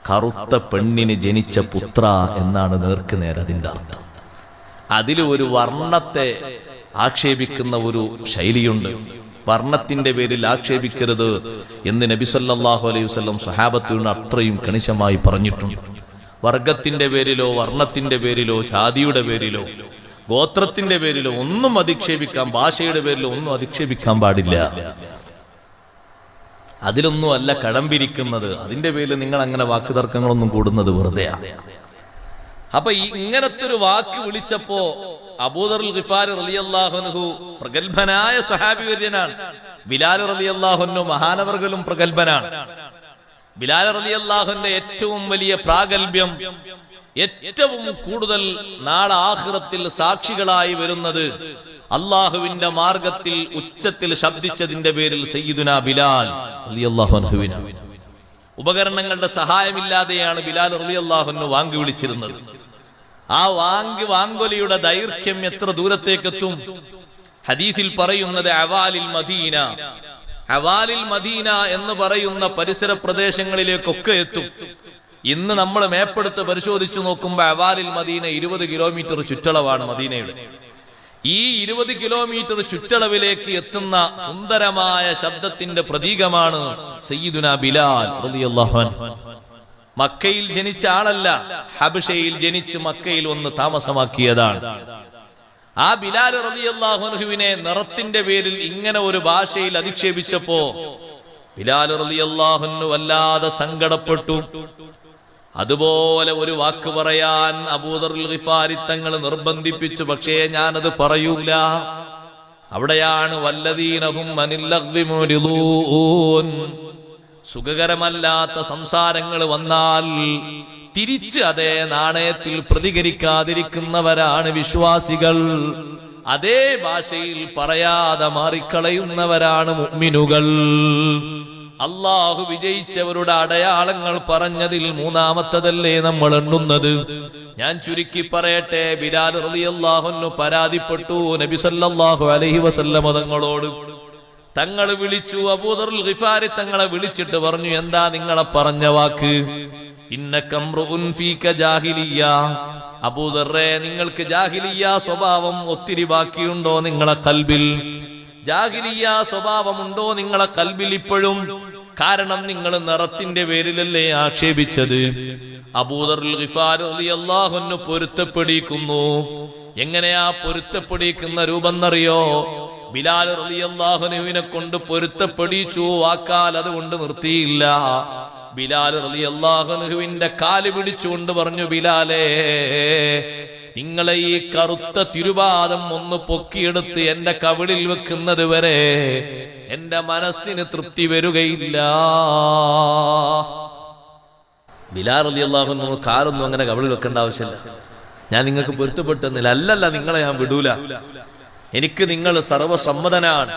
കറുത്ത പെണ്ണിന് ജനിച്ച പുത്ര എന്നാണ് നേർക്കുനേർ അതിന്റെ അർത്ഥം. അതിൽ ഒരു വർണ്ണത്തെ ആക്ഷേപിക്കുന്ന ഒരു ശൈലിയുണ്ട്. വർണ്ണത്തിന്റെ പേരിൽ ആക്ഷേപിക്കരുത് എന്ന് നബി സല്ലല്ലാഹു അലൈഹി വസല്ലം സ്വഹാബത്തിനോട് അത്രയും കണിശമായി പറഞ്ഞിട്ടുണ്ട്. വർഗത്തിന്റെ പേരിലോ വർണ്ണത്തിന്റെ പേരിലോ ജാതിയുടെ പേരിലോ ഗോത്രത്തിന്റെ പേരിലോ ഒന്നും അധിക്ഷേപിക്കാൻ, ഭാഷയുടെ പേരിലോ ഒന്നും അധിക്ഷേപിക്കാൻ പാടില്ല. അതിലൊന്നും അല്ല കടമ്പിരിക്കുന്നത്. അതിന്റെ പേരിൽ നിങ്ങൾ അങ്ങനെ വാക്കുതർക്കങ്ങളൊന്നും കൂടുന്നത് വെറുതെയാണ്. അപ്പൊ ഇങ്ങനത്തെ ഒരു വാക്ക് വിളിച്ചപ്പോ അബൂദറുൽ ഗിഫാരി റളിയല്ലാഹു അൻഹു പ്രഗൽഭനായ സ്വഹാബി വര്യനാണ്. ബിലാൽ റളിയല്ലാഹു അൻഹു മഹാനവർകളും പ്രഗൽഭനാണ്. ബിലാൽ റളിയല്ലാഹു അൻഹുവിന്റെ ഏറ്റവും വലിയ പ്രാഗൽഭ്യം, ഏറ്റവും കൂടുതൽ നാളെ ആഖിറത്തിൽ സാക്ഷികളായി വരുന്നത് അള്ളാഹുവിന്റെ മാർഗത്തിൽ ഉച്ചത്തിൽ ശബ്ദിച്ചതിന്റെ പേരിൽ സയ്യിദുനാ ബിലാൽ റളിയല്ലാഹു അൻഹുവിനാണ്. ഉപകരണങ്ങളുടെ സഹായമില്ലാതെയാണ് ബിലാൽ റളിയല്ലാഹു അൻഹു വാങ്ങി വിളിച്ചിരുന്നത്. ആ വാങ്കൊലിയുടെ ദൈർഘ്യം എത്ര ദൂരത്തേക്കെത്തും? ഹദീസിൽ പറയുന്നത് അവാലിൽ മദീന, അവാലിൽ മദീന എന്ന് പറയുന്ന പരിസര പ്രദേശങ്ങളിലേക്കൊക്കെ എത്തും. ഇന്ന് നമ്മൾ മേപ്പെടുത്ത് പരിശോധിച്ചു നോക്കുമ്പോൾ അവാലിൽ മദീന 20 കിലോമീറ്റർ ചുറ്റളവാണ് മദീനയുടെ. ഈ 20 കിലോമീറ്റർ ചുറ്റളവിലേക്ക് എത്തുന്ന സുന്ദരമായ ശബ്ദത്തിന്റെ പ്രതീകമാണ് സയ്യിദുനാ ബിലാൽ റളിയല്ലാഹു അൻഹു. മക്കയിൽ ജനിച്ച ആളല്ല, ഹബശയിൽ ജനിച്ച് മക്കയിൽ വന്ന് താമസമാക്കിയതാണ്. ആ ബിലാൽ റളിയല്ലാഹു അൻഹുവിനെ നിറത്തിന്റെ പേരിൽ ഇങ്ങനെ ഒരു ഭാഷയിൽ അധിക്ഷേപിച്ചപ്പോ ബിലാൽ റളിയല്ലാഹു അൻഹു വല്ലാതെ സങ്കടപ്പെട്ടു. അതുപോലെ ഒരു വാക്ക് പറയാൻ അബൂദറുൽ ഗിഫാരി തങ്ങൾ നിർബന്ധിപ്പിച്ചു. പക്ഷേ ഞാനത് പറയൂല. അവിടെയാണ് വല്ലദീനഹും അനിൽ ലഗ്വി മുരിദൂൻ. സുഖകരമല്ലാത്ത സംസാരങ്ങൾ വന്നാൽ തിരിച്ച് അതേ നാണയത്തിൽ പ്രതികരിക്കാതിരിക്കുന്നവരാണ് വിശ്വാസികൾ. അതേ ഭാഷയിൽ പറയാതെ മാറിക്കളയുന്നവരാണ് മുഅ്മിനുകൾ. അള്ളാഹു വിജയിച്ചവരുടെ അടയാളങ്ങൾ പറഞ്ഞതിൽ മൂന്നാമത്തതല്ലേ നമ്മൾ എണ്ണുന്നത്. ഞാൻ ചുരുക്കി പറയട്ടെ, ബിലാൽ റളിയല്ലാഹു അൻഹു പരാതിപ്പെട്ടു നബി സല്ലല്ലാഹു അലൈഹി വസല്ലം തങ്ങളോട്. തങ്ങൾ വിളിച്ചു, അബൂദറുൽ ഗിഫാരി തങ്ങളെ വിളിച്ചിട്ട് പറഞ്ഞു, എന്താ നിങ്ങളെ പറഞ്ഞ വാക്ക്? ഇന്നകംറുൻ ഫീക ജാഹിലിയ്യ. അബൂദറേ, നിങ്ങൾക്ക് ജാഹിലിയ്യ സ്വഭാവം ഒത്തിരി ബാക്കിയുണ്ടോ നിങ്ങളെ കൽബിൽ? ജാഹിലിയ്യ സ്വഭാവമുണ്ടോ നിങ്ങളെ കൽബിൽ ഇപ്പോഴും? കാരണം നിങ്ങൾ നിറത്തിന്റെ പേരിലല്ലേ ആക്ഷേപിച്ചത്. അബൂദറുൽ ഗിഫാരി റളിയല്ലാഹു അൻഹു പൊരുത്തപ്പെടിക്കുന്നു. എങ്ങനെയാ പൊരുത്തപ്പെടിക്കുന്ന രൂപം എന്നറിയോ? ബിലാൽ റളിയല്ലാഹു അൻഹുവിനെ കൊണ്ട് പൊരുത്തപ്പെടിച്ചു. വാക്കാൽ അതുകൊണ്ട് നിർത്തിയില്ല. ബിലാൽ റളിയല്ലാഹു അൻഹുവിന്റെ കാല് പിടിച്ചുകൊണ്ട് പറഞ്ഞു, ബിലാലേ, നിങ്ങളെ ഈ കറുത്ത തിരുപാദം ഒന്ന് പൊക്കിയെടുത്ത് എന്റെ കവിളിൽ വെക്കുന്നത് വരെ എന്റെ മനസ്സിന് തൃപ്തി വരികയില്ല. ബിലാൽ റളിയല്ലാഹു അൻഹു കാലൊന്നും അങ്ങനെ കവിളിൽ വെക്കേണ്ട ആവശ്യമില്ല. ഞാൻ നിങ്ങൾക്ക് പൊരുത്തപ്പെട്ടെന്നില്ല. അല്ലല്ല, നിങ്ങളെ ഞാൻ വിടൂല. എനിക്ക് നിങ്ങൾ സർവസമ്മതനാണ്.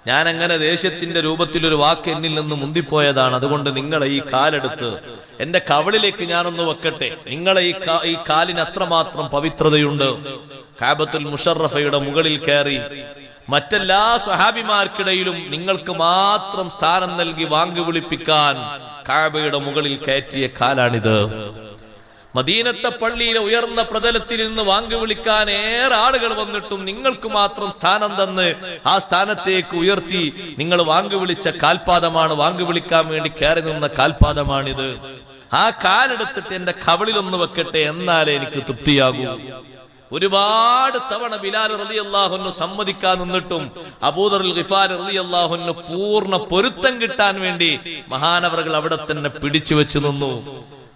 ഞാൻ അങ്ങനെ ദേഷ്യത്തിന്റെ രൂപത്തിൽ ഒരു വാക്ക് എന്നിൽ നിന്ന് മുന്തിപ്പോയതാണ്. അതുകൊണ്ട് നിങ്ങളെ ഈ കാലെടുത്ത് എന്റെ കവിളിലേക്ക് ഞാനൊന്ന് വെക്കട്ടെ. നിങ്ങളെ ഈ കാലിന് അത്രമാത്രം പവിത്രതയുണ്ട്. കഅബത്തുൽ മുശറഫയുടെ മുകളിൽ കയറി മറ്റെല്ലാ സ്വഹാബിമാർക്കിടയിലും നിങ്ങൾക്ക് മാത്രം സ്ഥാനം നൽകി വാങ്ങി വിളിപ്പിക്കാൻ കഅബയുടെ മുകളിൽ കയറ്റിയ കാലാണിത്. മദീനത്തെ പള്ളിയിലെ ഉയർന്ന പ്രതലത്തിൽ നിന്ന് വാങ്ങി വിളിക്കാൻ ഏറെ ആളുകൾ വന്നിട്ടും നിങ്ങൾക്ക് മാത്രം സ്ഥാനം തന്ന് ആ സ്ഥാനത്തേക്ക് ഉയർത്തി നിങ്ങൾ വാങ്ങി വിളിച്ച കാൽപാദമാണ്, വാങ്ങി വിളിക്കാൻ വേണ്ടി കയറി നിന്ന കാൽപാദമാണിത്. ആ കാലെടുത്തിട്ട് എന്റെ കവിളിലൊന്ന് വെക്കട്ടെ, എന്നാലേ എനിക്ക് തൃപ്തിയാകൂ. ഒരുപാട് തവണ ബിലാൽ റളിയല്ലാഹു അൻഹു സമ്മതിക്കാൻ നിന്നിട്ടും അബൂദർ ഗിഫാരി റളിയല്ലാഹു അൻഹു പൂർണ്ണ പൊരുത്തം കിട്ടാൻ വേണ്ടി മഹാനവറുകൾ അവിടെ തന്നെ പിടിച്ചു വെച്ച് നിന്നു.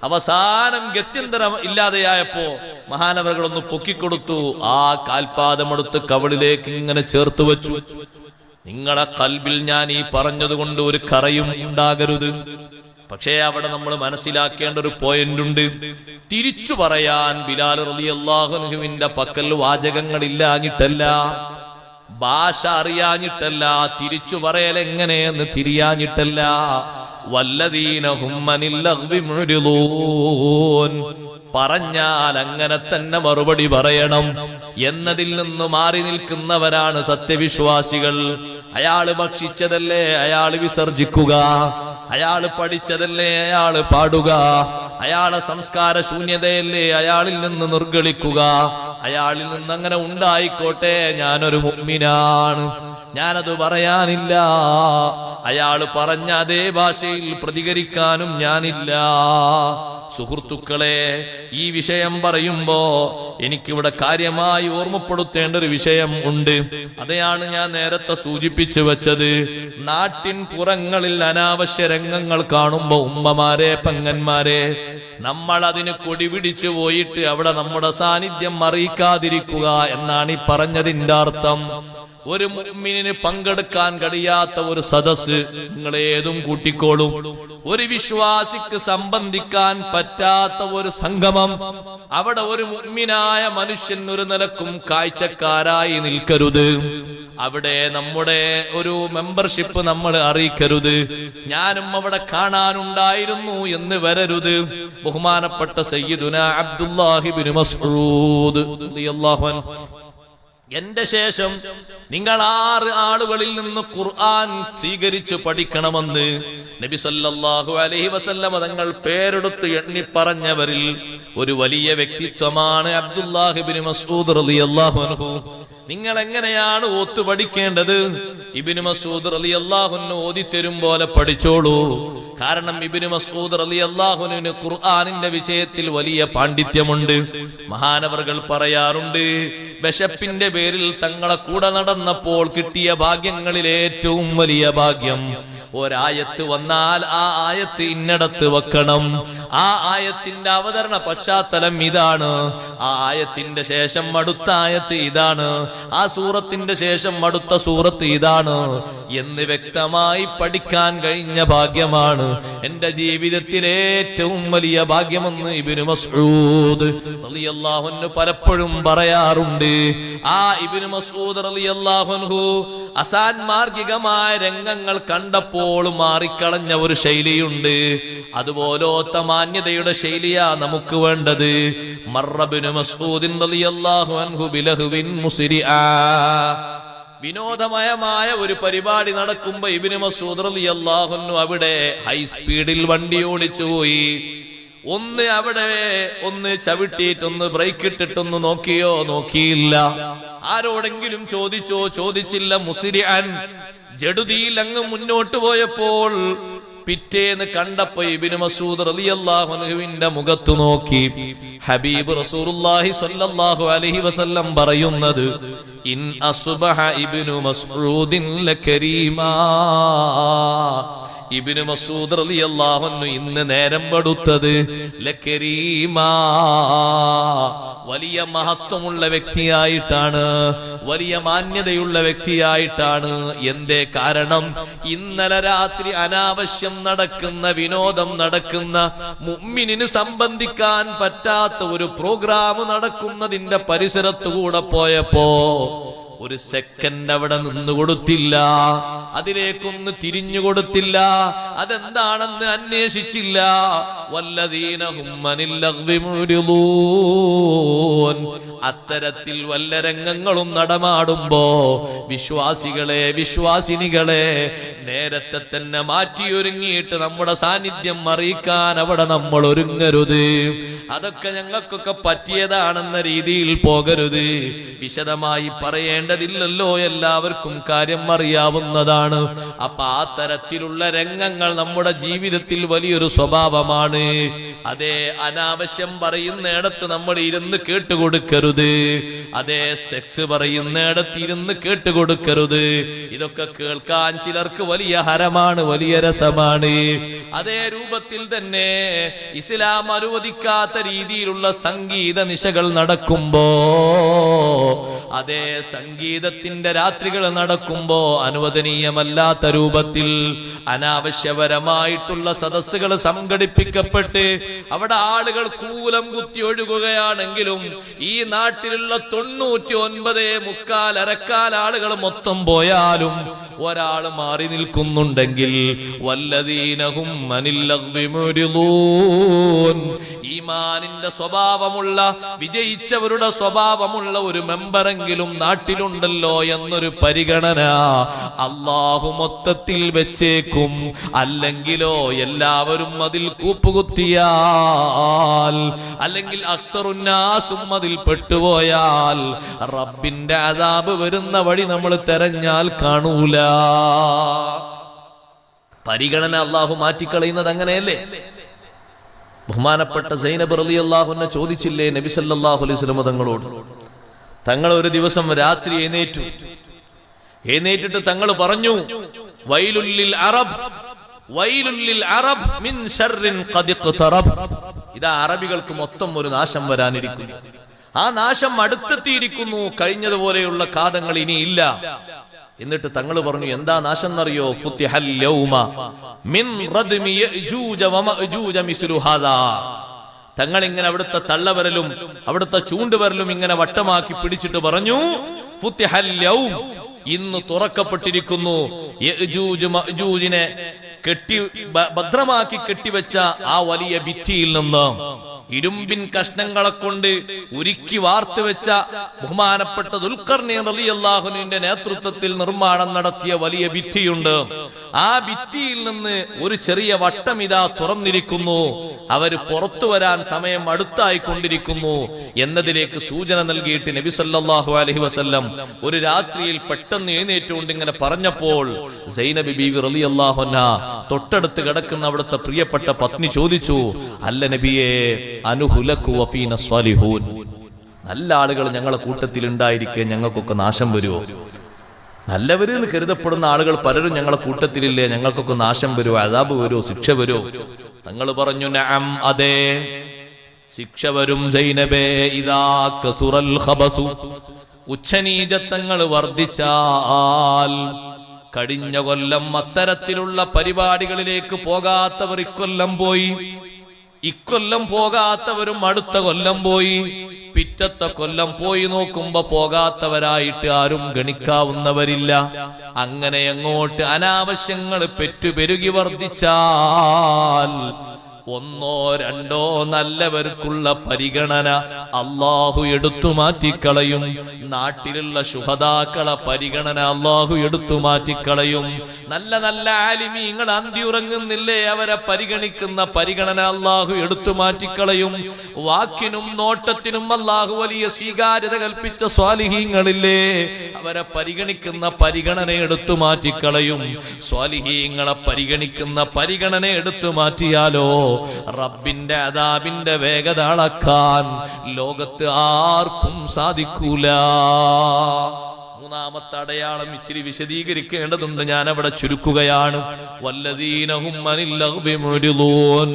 അവസാനം ഗത്യന്തരം ഇല്ലാതെയായപ്പോ മഹാനവറുകൾ ഒന്ന് പൊക്കിക്കൊടുത്തു. ആ കാൽപാദമെടുത്ത് കവിളിലേക്ക് ഇങ്ങനെ ചേർത്ത് വെച്ചു. നിങ്ങളെ കൽബിൽ ഞാൻ ഈ പറഞ്ഞതുകൊണ്ട് ഒരു കറയും ഉണ്ടാകരുത്. പക്ഷേ അവിടെ നമ്മൾ മനസ്സിലാക്കേണ്ട ഒരു പോയിന്റ് ഉണ്ട്. തിരിച്ചു പറയാൻ ബിലാൽ റളിയല്ലാഹു അൻഹുവിന്റെ പക്കൽ വാചകങ്ങളില്ലാഞ്ഞിട്ടല്ല, ഭാഷ അറിയാഞ്ഞിട്ടല്ല, തിരിച്ചു പറയൽ എങ്ങനെയെന്ന് തിരിയാഞ്ഞിട്ടല്ല. വല്ലദീന ഹും അനിൽ ലഗ്വി മുഅ്രിദൂൻ, പറഞ്ഞാൽ അങ്ങനെ തന്നെ മറുപടി പറയണം എന്നതിൽ നിന്ന് മാറി നിൽക്കുന്നവരാണ് സത്യവിശ്വാസികൾ. അയാള് ഭക്ഷിച്ചതല്ലേ അയാള് വിസർജിക്കുക, അയാള് പഠിച്ചതല്ലേ അയാള് പാടുക, അയാളെ സംസ്കാര ശൂന്യതയല്ലേ അയാളിൽ നിന്ന് നിർഗളിക്കുക. അയാളിൽ നിന്ന് അങ്ങനെ ഉണ്ടായിക്കോട്ടെ, ഞാനൊരു മുഅ്മിനാണ്, ഞാനത് പറയാനില്ല. അയാള് പറഞ്ഞ അതേ ഭാഷയിൽ പ്രതികരിക്കാനും ഞാനില്ല. സുഹൃത്തുക്കളെ, ഈ വിഷയം പറയുമ്പോ എനിക്കിവിടെ കാര്യമായി ഓർമ്മപ്പെടുത്തേണ്ട ഒരു വിഷയം ഉണ്ട്. അതെയാണ് ഞാൻ നേരത്തെ സൂചിപ്പിച്ചു വെച്ചത്. നാട്ടിൻ പുറങ്ങളിൽ അനാവശ്യ രംഗങ്ങൾ കാണുമ്പോ ഉമ്മമാരെ, പെങ്ങന്മാരെ, നമ്മൾ അതിന് കൊടി പിടിച്ചു പോയിട്ട് അവിടെ നമ്മുടെ സാന്നിധ്യം അറിയിക്കാതിരിക്കുക എന്നാണ് ഈ പറഞ്ഞതിന്റെ അർത്ഥം. ഒരു മുഅ്മിനിന് പങ്കെടുക്കാൻ കഴിയാത്ത ഒരു സദസ്സ് നിങ്ങൾ ഏതും കൂട്ടിക്കോളും. ഒരു വിശ്വാസിക്ക് സംബന്ധിക്കാൻ പറ്റാത്ത ഒരു സംഗമം, അവിടെ ഒരു മുഅ്മിനായ മനുഷ്യൻ ഒരു നിലക്കും കാഴ്ചക്കാരായി നിൽക്കരുത്. അവിടെ നമ്മുടെ ഒരു മെമ്പർഷിപ്പ് നമ്മൾ അറിയിക്കരുത്. ഞാനും അവിടെ കാണാനുണ്ടായിരുന്നു എന്ന് വരരുത്. ബഹുമാനപ്പെട്ട സയ്യിദുനാ അബ്ദുല്ലാഹി ഇബ്നു മസ്ഊദ് റളിയല്ലാഹു അൻഹു, എന്റെ ശേഷം നിങ്ങൾ 6 ആളുകളിൽ നിന്ന് ഖുർആൻ സ്വീകരിച്ചു പഠിക്കണമെന്ന് നബി സല്ലല്ലാഹു അലൈഹി വസല്ലം തങ്ങൾ പേരെടുത്ത് എണ്ണി പറഞ്ഞവരിൽ ഒരു വലിയ വ്യക്തിത്വമാണ് അബ്ദുല്ലാഹി ഇബ്നു മസ്ഊദ് റളിയല്ലാഹു അൻഹു. നിങ്ങൾ എങ്ങനെയാണ് ഓത്തു പഠിക്കേണ്ടത്? ഇബ്നു മസ്ഊദ് റളിയല്ലാഹു അൻഹു ഓതിത്തരും പോലെ പഠിച്ചോളൂ. കാരണം ഇബ്നു മസ്ഊദ് റളിയല്ലാഹു അൻഹുവിന് ഖുർആനിന്റെ വിഷയത്തിൽ വലിയ പാണ്ഡിത്യമുണ്ട്. മഹാനവറുകൾ പറയാറുണ്ട്, വിശപ്പിന്റെ പേരിൽ തങ്ങളെ കൂടെ നടന്നപ്പോൾ കിട്ടിയ ഭാഗ്യങ്ങളിൽ ഏറ്റവും വലിയ ഭാഗ്യം, ഒരായത്ത് വന്നാൽ ആ ആയത്ത് ഇന്നടത്ത് വെക്കണം. ആ ആയത്തിന്റെ അവതരണ പശ്ചാത്തലം ഇതാണ്, ആ ആയത്തിന്റെ ശേഷം അടുത്ത ആയത്ത് ഇതാണ്, ആ സൂറത്തിന്റെ ശേഷം അടുത്ത സൂറത്ത് ഇതാണ് എന്ന് വ്യക്തമായി പഠിക്കാൻ കഴിഞ്ഞ ഭാഗ്യമാണ് എന്റെ ജീവിതത്തിലെ ഏറ്റവും വലിയ ഭാഗ്യമെന്ന് ഇബ്നു മസ്ഊദ് റളിയല്ലാഹു അൻഹു പലപ്പോഴും പറയാറുണ്ട്. ആ ഇബ്നു മസ്ഊദ് റളിയല്ലാഹു അൻഹു അസാൻമാർഗികമായ രംഗങ്ങൾ കണ്ടപ്പോൾ മാറിക്കളഞ്ഞ ഒരു ശൈലിയുണ്ട്. അതുപോലത്തെ മാന്യതയുടെ ശൈലിയാ നമുക്ക് വേണ്ടത്. മർറബ്നു മസ്ഊദിൻ റളിയല്ലാഹു അൻഹു ബിലഹ്വിൻ മുസ്രിആ, വിനോദമയമായ ഒരു പരിപാടി നടക്കുമ്പോ ഇബ്നു മസ്ഊദ് റളിയല്ലാഹു അൻഹു അവിടെ ഹൈ സ്പീഡിൽ വണ്ടി ഓടിച്ചു പോയി. ഒന്ന് ചവിട്ടിയിട്ടൊന്ന് ബ്രേക്ക് ഇട്ടിട്ടൊന്ന് നോക്കിയോ? നോക്കിയില്ല. ആരോടെങ്കിലും ചോദിച്ചോ? ചോദിച്ചില്ല. മുസ്രിഅൻ, ജടുതിയിൽ അങ്ങ് മുന്നോട്ട് പോയപ്പോൾ പിറ്റേന്ന് കണ്ടപ്പോ ഇബ്നു മസ്ഊദ് റളിയല്ലാഹു അൻഹുവിന്റെ മുഖത്ത് നോക്കി ഹബീബ് റസൂലുള്ളാഹി സ്വല്ലല്ലാഹു അലൈഹി വസല്ലം പറയുന്നത്, ഇൻ അസ്ബഹ ഇബ്നു മസ്ഊദിൻ ലകരീമാ, ഇബ്നു മസ്ഊദ് റളിയല്ലാഹു അൻഹു ഇന്ന് നേരം വെളുത്തത് ലകരീമാ, വലിയ മഹത്വമുള്ള വ്യക്തിയായിട്ടാണ്, വലിയ മാന്യതയുള്ള വ്യക്തിയായിട്ടാണ്. എന്തേ കാരണം? ഇന്നലെ രാത്രി അനാവശ്യം നടക്കുന്ന, വിനോദം നടക്കുന്ന, മുഅ്മിനിന് സംബന്ധിക്കാൻ പറ്റാത്ത ഒരു പ്രോഗ്രാം നടക്കുന്നതിന്റെ പരിസരത്തുകൂടെ പോയപ്പോ ഒരു സെക്കൻഡ് അവിടെ നിന്ന് കൊടുത്തില്ല, അതിലേക്കൊന്ന് തിരിഞ്ഞു കൊടുത്തില്ല, അതെന്താണെന്ന് അന്വേഷിച്ചില്ല. വല്ലദീന ഹും അനിൽ ലഗ്വി മുഅ്രിദൂൻ, അത്തരത്തിൽ വല്ല രംഗങ്ങളും നടമാടുമ്പോ വിശ്വാസികളെ, വിശ്വാസിനികളെ, നേരത്തെ തന്നെ മാറ്റിയൊരുങ്ങിയിട്ട് നമ്മുടെ സാന്നിധ്യം അറിയിക്കാൻ അവിടെ നമ്മൾ ഒരുങ്ങരുത്. അതൊക്കെ ഞങ്ങൾക്കൊക്കെ പറ്റിയതാണെന്ന രീതിയിൽ പോകരുത്. വിശദമായി പറയേണ്ടതില്ലല്ലോ, എല്ലാവർക്കും കാര്യം അറിയാവുന്നതാണ്. അപ്പൊ ആ തരത്തിലുള്ള രംഗങ്ങൾ നമ്മുടെ ജീവിതത്തിൽ വലിയൊരു സ്വഭാവമാണ്. അതേ, അനാവശ്യം പറയുന്നിടത്ത് നമ്മൾ ഇരുന്ന് കേട്ടുകൊടുക്കരുത്. അതേ, സെക്സ് പറയുന്നിടത്ത് ഇരുന്ന് കേട്ടുകൊടുക്കരുത്. ഇതൊക്കെ കേൾക്കാൻ ചിലർക്ക് വലിയ ഹരമാണ്, വലിയ രസമാണ്. അതേ രൂപത്തിൽ തന്നെ ഇസ്ലാം അനുവദിക്കാത്ത രീതിയിലുള്ള സംഗീത നിശകൾ നടക്കുമ്പോ, അതേ സംഗീതത്തിന്റെ രാത്രികൾ നടക്കുമ്പോ അനുവദനീയമല്ലാത്ത രൂപത്തിൽ അനാവശ്യപരമായിട്ടുള്ള സദസ്സുകൾ സംഘടിപ്പിക്കപ്പെട്ട് അവിടെ ആളുകൾ കൂലം കുത്തി ഒഴുകുകയാണെങ്കിലും ഈ നാട്ടിലുള്ള 99.25 അരക്കാൽ ആളുകൾ മൊത്തം പോയാലും ഒരാൾ മാറി നിൽക്കുന്നുണ്ടെങ്കിൽ വല്ലദീനഹും അനിൽ ലഗ്വി മുരിദൂൻ, ഈമാനിന്റെ സ്വഭാവമുള്ള വിജയിച്ചവരുടെ സ്വഭാവമുള്ള ഒരു മെമ്പറെങ്കിലും നാട്ടിലുണ്ടല്ലോ എന്നൊരു പരിഗണന അല്ലാഹു മൊത്തത്തിൽ വെച്ചേക്കും. അല്ലെങ്കിലോ എല്ലാവരും അതിൽ കൂപ്പുകുത്തിയാൽ, അല്ലെങ്കിൽ അക്തറുന്നാസും അതിൽ പെട്ടുപോയാൽ റബ്ബിന്റെ അദാബ് വരുന്ന വഴി നമ്മൾ തെരഞ്ഞാൽ കാണൂല. പരിഗണന അല്ലാഹു മാറ്റിക്കളയുന്നത് അങ്ങനെയല്ലേ? ബഹുമാനപ്പെട്ട സൈനബ് റളിയല്ലാഹു അൻഹ ചോദിച്ചില്ലേ നബി സല്ലല്ലാഹു അലൈഹി വസല്ലം തങ്ങളോട്? തങ്ങൾ ഒരു ദിവസം രാത്രി എഴുന്നേറ്റിട്ട് തങ്ങൾ പറഞ്ഞു, വൈലുൽ അറബ് മിൻ ശർറിൻ ഖദ് ഇഖ്തറബ്. ഇതാ അറബികൾക്ക് മൊത്തം ഒരു നാശം വരാനിരിക്കുന്നു. ആ നാശം അടുത്തെത്തിയിരിക്കുന്നു. കഴിഞ്ഞതുപോലെയുള്ള കാലങ്ങൾ ഇനിയില്ല. എന്നിട്ട് തങ്ങൾ പറഞ്ഞു, എന്താ നാശം എന്നറിയോ? ഫുത്തിഹൽ യൗമ മിൻ റദ്മി യഅജൂജ വമഅജൂജ മിസ്ലു ഹാദാ. തങ്ങൾ ഇങ്ങനെ അവിടുത്തെ തള്ളവരലും അവിടുത്തെ ചൂണ്ടുവരലും ഇങ്ങനെ വട്ടമാക്കി പിടിച്ചിട്ട് പറഞ്ഞു, ഫുത്തിഹൽ യൗം, ഇന്ന് തുറക്കപ്പെട്ടിരിക്കുന്നു യഅജൂജ് മഅജൂജിനെ ഭദ്രമാക്കി കെട്ടിവെച്ച ആ വലിയ ഭിത്തിയിൽ നിന്ന് ഇരുമ്പിൻ കഷ്ണങ്ങളെ കൊണ്ട് ഉരുക്കി വാർത്തുവെച്ച ബഹുമാനപ്പെട്ട ദുൽഖർനൈൻ റളിയല്ലാഹുവിന്റെ നേതൃത്വത്തിൽ നിർമ്മാണം നടത്തിയ വലിയ ഭിത്തിയുണ്ട്. ആ ഭിത്തിയിൽ നിന്ന് ഒരു ചെറിയ വട്ടം ഇതാ തുറന്നിരിക്കുന്നു. അവർ പുറത്തു വരാൻ സമയം അടുത്തായിക്കൊണ്ടിരിക്കുന്നു എന്നതിലേക്ക് സൂചന നൽകിയിട്ട് നബി സല്ലല്ലാഹു അലൈഹി വസല്ലം ഒരു രാത്രിയിൽ പെട്ടെന്ന് എഴുന്നേറ്റുകൊണ്ട് ഇങ്ങനെ പറഞ്ഞപ്പോൾ സൈനബ് ബീവി റളിയല്ലാഹു അൻഹ തൊട്ടടുത്ത് കിടക്കുന്ന അവിടുത്തെ പ്രിയപ്പെട്ട പത്നി ചോദിച്ചു, അല്ല നബിയേ, അനുഹുലകു വഫീന സ്വാലിഹൂൻ, നല്ല ആളുകൾ ഞങ്ങളെ കൂട്ടത്തിൽ ഉണ്ടായിരിക്കെ ഞങ്ങൾക്കൊക്കെ നാശം വരുമോ? നല്ലവര് എന്ന് കരുതപ്പെടുന്ന ആളുകൾ പലരും ഞങ്ങളെ കൂട്ടത്തിലില്ലേ, ഞങ്ങൾക്കൊക്കെ നാശം വരുമോ, അദാബ് വരുമോ, ശിക്ഷ വരുമോ? തങ്ങൾ പറഞ്ഞു, നഅം, അതെ, ശിക്ഷ വരും സൈനബേ. ഇദാ കസുറൽ ഖബസു, ഉച്ചനീചത്തങ്ങൾ വർദ്ധിച്ചാൽ. കഴിഞ്ഞ കൊല്ലം അത്തരത്തിലുള്ള പരിപാടികളിലേക്ക് പോകാത്തവർ ഇക്കൊല്ലം പോയി, ഇക്കൊല്ലം പോകാത്തവരും അടുത്ത കൊല്ലം പോയി, പിറ്റത്തെ കൊല്ലം പോയി നോക്കുമ്പോ പോകാത്തവരായിട്ട് ആരും ഗണിക്കാവുന്നവരില്ല. അങ്ങനെ അങ്ങോട്ട് അനാവശ്യങ്ങൾ പെറ്റുപെരുകി വർദ്ധിച്ചാൽ ഒന്നോ രണ്ടോ നല്ലവർക്കുള്ള പരിഗണന അല്ലാഹു എടുത്തു മാറ്റിക്കളയും. നാട്ടിലുള്ള ശുഹദാക്കളെ പരിഗണന അല്ലാഹു എടുത്തു മാറ്റിക്കളയും. നല്ല നല്ല ആലിമീങ്ങൾ അന്തി ഉറങ്ങുന്നില്ലേ, അവരെ പരിഗണിക്കുന്ന പരിഗണന അല്ലാഹു എടുത്തു മാറ്റിക്കളയും. വാക്കിനും നോട്ടത്തിനും അല്ലാഹു വലിയ സ്വീകാര്യത കൽപ്പിച്ച സ്വാലിഹീങ്ങളില്ലേ, അവരെ പരിഗണിക്കുന്ന പരിഗണന എടുത്തു മാറ്റിക്കളയും. സ്വാലിഹീങ്ങളെ പരിഗണിക്കുന്ന പരിഗണന എടുത്തു മാറ്റിയാലോ റബ്ബിന്റെ അദാബിന്റെ വേഗത അളക്കാൻ ലോകത്ത് ആർക്കും സാധിക്കൂല. മൂന്നാമത്തെ അടയാളം ഇച്ചിരി വിശദീകരിക്കേണ്ടതുണ്ട്, ഞാൻ അവിടെ ചുരുക്കുകയാണ്. വല്ലദീനഹും അനിൽ ലഗ്വി മുരിദൂൻ,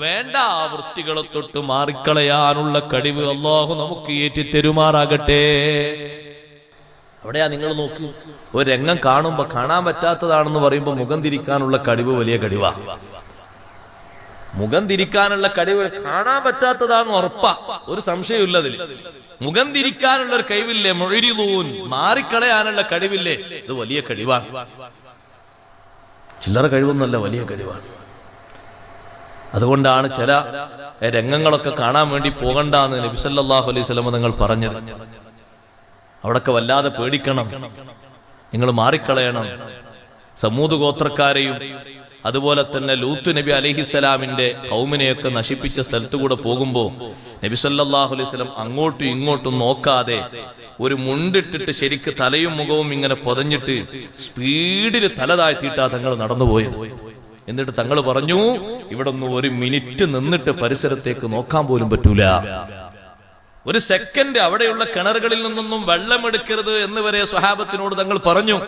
വേണ്ട വൃത്തികളെ തൊട്ട് മാറിക്കളയാനുള്ള കഴിവ് അല്ലാഹു നമുക്ക് ഏറ്റിത്തരുമാറാകട്ടെ. അവിടെയാ നിങ്ങൾ നോക്കൂ, ഒരു രംഗം കാണുമ്പോ കാണാൻ പറ്റാത്തതാണെന്ന് പറയുമ്പോ മുഖം തിരിക്കാനുള്ള കഴിവ് വലിയ കഴിവാ. മുഖം തിരിക്കാനുള്ള കഴിവ് കാണാൻ പറ്റാത്തതാണ് ഉറപ്പാ, ഒരു സംശയമില്ലതിൽ. മുഖം തിരിക്കാനുള്ള ഒരു കഴിവില്ലേ, മുഅ്രിദൂൻ, മാറിക്കളയാനുള്ള കഴിവില്ലേ, ഇത് വലിയ കഴിവാണ്. ചില്ലറ കഴിവൊന്നുമല്ല, വലിയ കഴിവാണ്. അതുകൊണ്ടാണ് ചില രംഗങ്ങളൊക്കെ കാണാൻ വേണ്ടി പോകണ്ടെന്ന് നബി സല്ലല്ലാഹു അലൈഹി വസല്ലം തങ്ങൾ പറഞ്ഞത്. അവിടൊക്കെ വല്ലാതെ പേടിക്കണം, നിങ്ങൾ മാറിക്കളയണം. സമൂദ് ഗോത്രക്കാരെയും അതുപോലെ തന്നെ ലൂത്ത് നബി അലൈഹിസ്സലാമിന്റെ ഖൗമിനെയൊക്കെ നശിപ്പിച്ച സ്ഥലത്തുകൂടെ പോകുമ്പോ നബി സല്ലല്ലാഹു അലൈഹി വസല്ലം അങ്ങോട്ടും ഇങ്ങോട്ടും നോക്കാതെ ഒരു മുണ്ടിട്ടിട്ട് ശരിക്ക് തലയും മുഖവും ഇങ്ങനെ പൊതഞ്ഞിട്ട് സ്പീഡിൽ തല താഴ്ത്തിയിട്ടാ തങ്ങൾ നടന്നുപോയത്. എന്നിട്ട് തങ്ങൾ പറഞ്ഞു, ഇവിടെ ഒന്ന് ഒരു മിനിറ്റ് നിന്നിട്ട് പരിസരത്തേക്ക് നോക്കാൻ പോലും പറ്റൂല, ഒരു സെക്കൻഡ് അവിടെയുള്ള കിണറുകളിൽ നിന്നൊന്നും വെള്ളമെടുക്കരുത് എന്ന് വരെ സ്വഹാബത്തിനോട് തങ്ങൾ പറഞ്ഞു.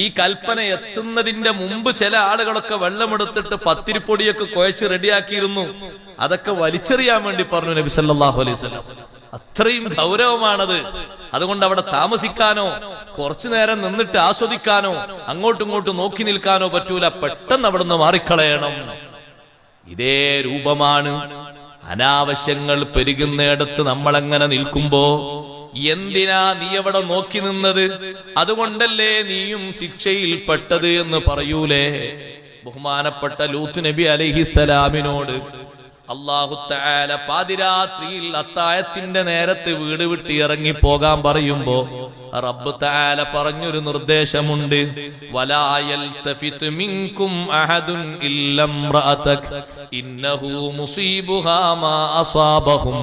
ഈ കൽപ്പന എത്തുന്നതിന്റെ മുമ്പ് ചില ആളുകളൊക്കെ വെള്ളമെടുത്തിട്ട് പത്തിരിപ്പൊടിയൊക്കെ കുഴച്ച് റെഡിയാക്കിയിരുന്നു. അതൊക്കെ വലിച്ചെറിയാൻ വേണ്ടി പറഞ്ഞു നബി സല്ലല്ലാഹു അലൈഹി വസല്ലം. അത്രയും ഗൗരവമാണത്. അതുകൊണ്ട് അവിടെ താമസിക്കാനോ കുറച്ചു നേരം നിന്നിട്ട് ആസ്വദിക്കാനോ അങ്ങോട്ടും ഇങ്ങോട്ടും നോക്കി നിൽക്കാനോ പറ്റൂല, പെട്ടെന്ന് അവിടുന്ന് മാറിക്കളയണം. ഇതേ രൂപമാണ് അനാവശ്യങ്ങൾ പെരുകുന്നിടത്ത് നമ്മളെങ്ങനെ നിൽക്കുമ്പോ എന്തിനാ നീ അവിടെ നോക്കി നിന്നത്, അതുകൊണ്ടല്ലേ നീയും ശിക്ഷയിൽപ്പെട്ടത് എന്ന് പറയൂലേ. ബഹുമാനപ്പെട്ട ലൂത്ത് നബി അലൈഹിസ്സലാമിനോട് അല്ലാഹു തആല പാതിരാത്രിയിൽ അത്താഴത്തിന്റെ നേരത്ത് വീട് വിട്ട് ഇറങ്ങി പോകാൻ പറയുമ്പോ റബ്ബ് തആല പറഞ്ഞൊരു നിർദ്ദേശമുണ്ട്, വലാ യൽതഫിതു മിൻകും അഹദുൻ ഇല്ലാ ഇംറഅതക ഇന്നഹു മുസീബുഹാ മാ അസാബഹും